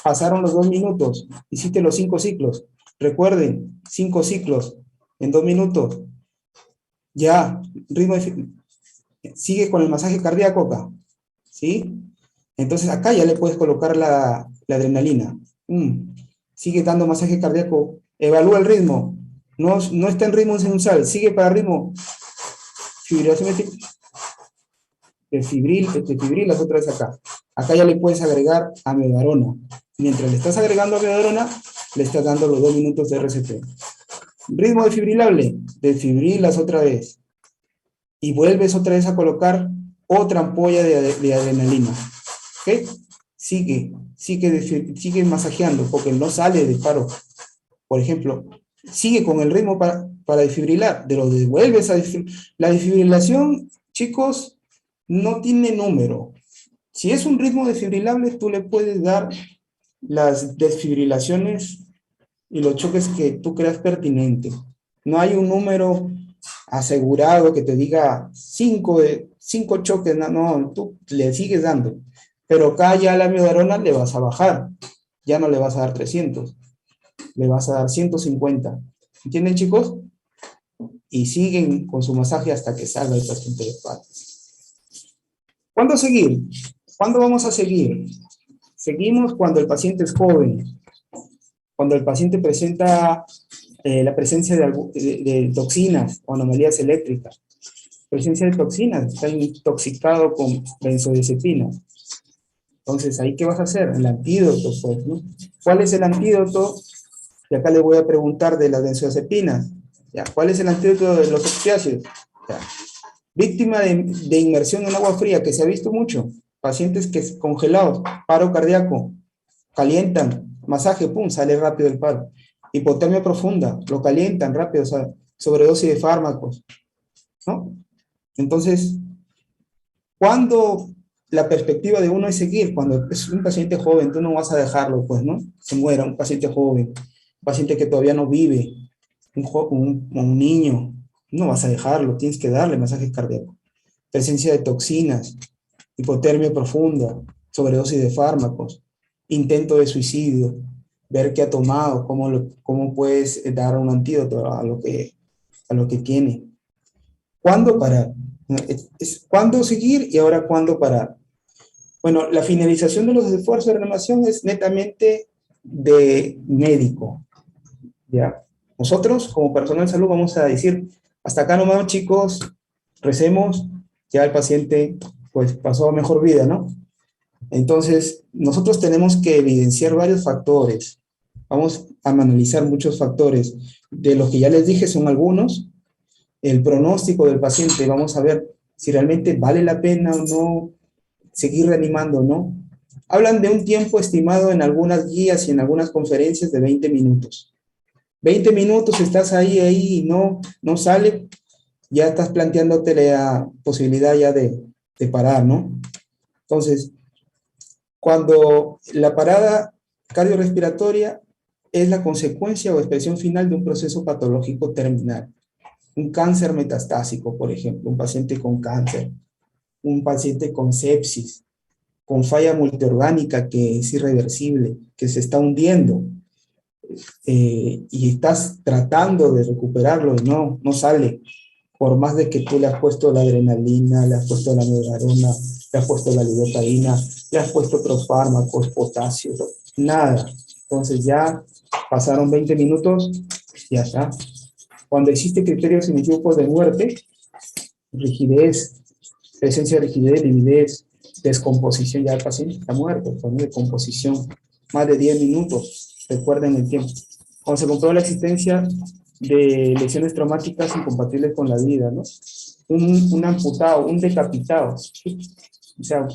pasaron los 2 minutos, hiciste los 5 ciclos. Recuerden, 5 ciclos en 2 minutos. Ya, sigue con el masaje cardíaco acá, ¿sí? Entonces acá ya le puedes colocar la adrenalina. Sigue dando masaje cardíaco, evalúa el ritmo, no está en ritmo sinusal, sigue para ritmo, fibrilación te fibrilas otra vez acá. Acá ya le puedes agregar amiodarona. Mientras le estás agregando amiodarona, le estás dando los 2 minutos de RCP. Ritmo desfibrilable, desfibrilas otra vez. Y vuelves otra vez a colocar otra ampolla de adrenalina. ¿Ok? Sigue masajeando, porque no sale de paro. Por ejemplo, sigue con el ritmo para desfibrilar, de lo devuelves a desfibrilar. La desfibrilación, chicos, no tiene número. Si es un ritmo desfibrilable, tú le puedes dar las desfibrilaciones y los choques que tú creas pertinentes. No hay un número asegurado que te diga 5 choques, no, tú le sigues dando. Pero acá ya la amiodarona le vas a bajar, ya no le vas a dar 300, le vas a dar 150. ¿Entienden, chicos? Y siguen con su masaje hasta que salga el paciente de paro. ¿Cuándo seguir? ¿Cuándo vamos a seguir? Seguimos cuando el paciente es joven, cuando el paciente presenta la presencia de toxinas o anomalías eléctricas. Presencia de toxinas, está intoxicado con benzodiazepinas. Entonces, ¿ahí qué vas a hacer? El antídoto, pues, ¿no? ¿Cuál es el antídoto? Y acá le voy a preguntar de las benzodiazepinas. ¿Ya? ¿Cuál es el antídoto de los opiáceos? ¿Ya? Víctima de inmersión en agua fría, que se ha visto mucho. Pacientes que congelados, paro cardíaco, calientan, masaje, pum, sale rápido el paro. Hipotermia profunda, lo calientan rápido, o sea, sobredosis de fármacos, ¿no? Entonces, cuando la perspectiva de uno es seguir, cuando es un paciente joven, tú no vas a dejarlo, pues, ¿no? Se muera, un paciente joven, un paciente que todavía no vive, un niño, no vas a dejarlo, tienes que darle masajes cardíacos. Presencia de toxinas, hipotermia profunda, sobredosis de fármacos, intento de suicidio, ver qué ha tomado, cómo puedes dar un antídoto a lo que tiene. ¿Cuándo parar? ¿Cuándo seguir y ahora cuándo parar? Bueno, la finalización de los esfuerzos de reanimación es netamente de médico, ¿ya? Nosotros, como personal de salud, vamos a decir, hasta acá nomás, chicos, recemos, ya el paciente, pues, pasó a mejor vida, ¿no? Entonces, nosotros tenemos que evidenciar varios factores. Vamos a analizar muchos factores. De los que ya les dije son algunos. El pronóstico del paciente, vamos a ver si realmente vale la pena o no seguir reanimando, ¿no? Hablan de un tiempo estimado en algunas guías y en algunas conferencias de 20 minutos. 20 minutos estás ahí y no sale, ya estás planteándote la posibilidad ya de parar, ¿no? Entonces, cuando la parada cardiorrespiratoria es la consecuencia o expresión final de un proceso patológico terminal. Un cáncer metastásico, por ejemplo, un paciente con cáncer, un paciente con sepsis, con falla multiorgánica que es irreversible, que se está hundiendo, y estás tratando de recuperarlo y no sale, por más de que tú le has puesto la adrenalina, le has puesto la noradona, le has puesto la lidocaína, le has puesto otros fármacos, potasio, nada. Entonces ya pasaron 20 minutos, ya está. Cuando existe criterios inequívocos de muerte, rigidez, presencia de rigidez, lividez, descomposición, ya el paciente está muerto, con decomposición, más de 10 minutos, recuerden el tiempo. Cuando se comprobó la existencia de lesiones traumáticas incompatibles con la vida, ¿no? Un amputado, un decapitado, ¿sí? O sea,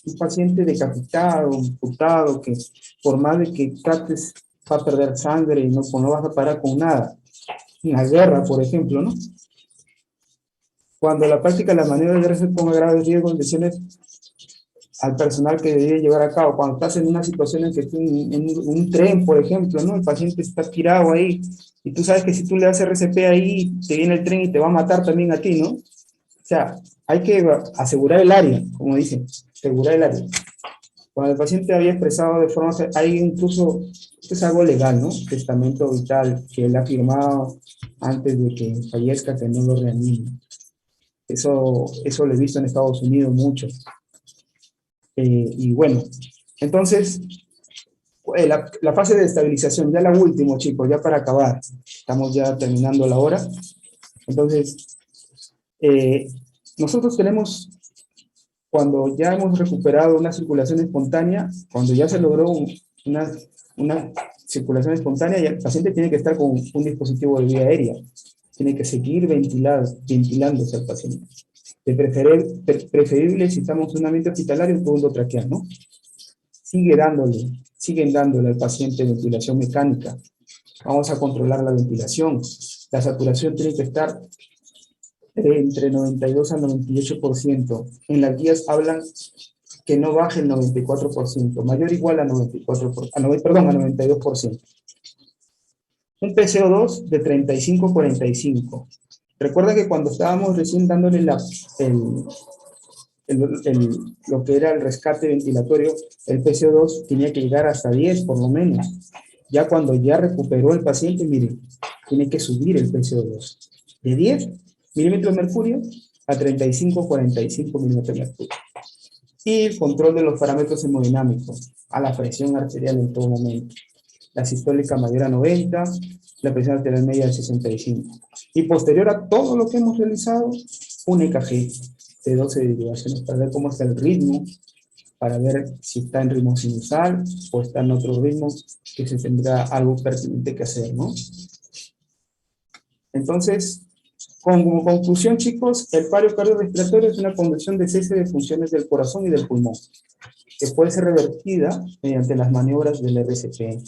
un paciente decapitado, amputado, que por más de que trates va a perder sangre y no vas a parar con nada. Una guerra, por ejemplo, ¿no? Cuando la práctica de la maniobra de guerra se ponga graves riesgos, lesiones al personal que debe llevar a cabo. Cuando estás en una situación en que tú, en un tren, por ejemplo, ¿no? El paciente está tirado ahí, y tú sabes que si tú le das RCP ahí, te viene el tren y te va a matar también a ti, ¿no? O sea, hay que asegurar el área, como dicen, asegurar el área. Cuando el paciente había expresado de forma, hay incluso, esto es algo legal, ¿no? Testamento vital que él ha firmado antes de que fallezca, que no lo reanime. Eso lo he visto en Estados Unidos mucho. Y bueno, entonces, la fase de estabilización, ya la última, chicos, ya para acabar. Estamos ya terminando la hora. Entonces, nosotros tenemos, cuando ya hemos recuperado una circulación espontánea, cuando ya se logró una circulación espontánea, ya el paciente tiene que estar con un dispositivo de vía aérea. Tiene que seguir ventilándose al paciente. Preferible si estamos en un ambiente hospitalario, un segundo traqueal, ¿no? Siguen dándole al paciente ventilación mecánica. Vamos a controlar la ventilación. La saturación tiene que estar entre 92 al 98%. En las guías hablan que no baje el 94%, mayor o igual a 94%, a 92%. Un PCO2 de 35-45. Recuerda que cuando estábamos recién dándole lo que era el rescate ventilatorio, el PCO2 tenía que llegar hasta 10 por lo menos. Ya cuando ya recuperó el paciente, miren, tiene que subir el PCO2 de 10 milímetros de mercurio a 35-45 milímetros de mercurio. Y el control de los parámetros hemodinámicos, a la presión arterial en todo momento. La sistólica mayor a 90, la presión arterial media de 65. Y posterior a todo lo que hemos realizado, un EKG de 12 derivaciones para ver cómo está el ritmo, para ver si está en ritmo sinusal o está en otro ritmo que se tendrá algo pertinente que hacer, ¿no? Entonces, como conclusión, chicos, el paro cardiorrespiratorio es una condición de cese de funciones del corazón y del pulmón, que puede ser revertida mediante las maniobras del RCP.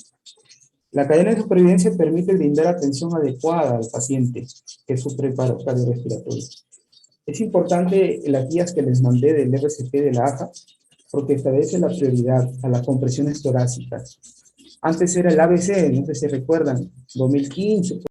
La cadena de supervivencia permite brindar atención adecuada al paciente que sufre paro cardiorrespiratorio. Es importante las guías que les mandé del RCP de la AJA, porque establece la prioridad a las compresiones torácicas. Antes era el ABC, no sé si recuerdan, 2015,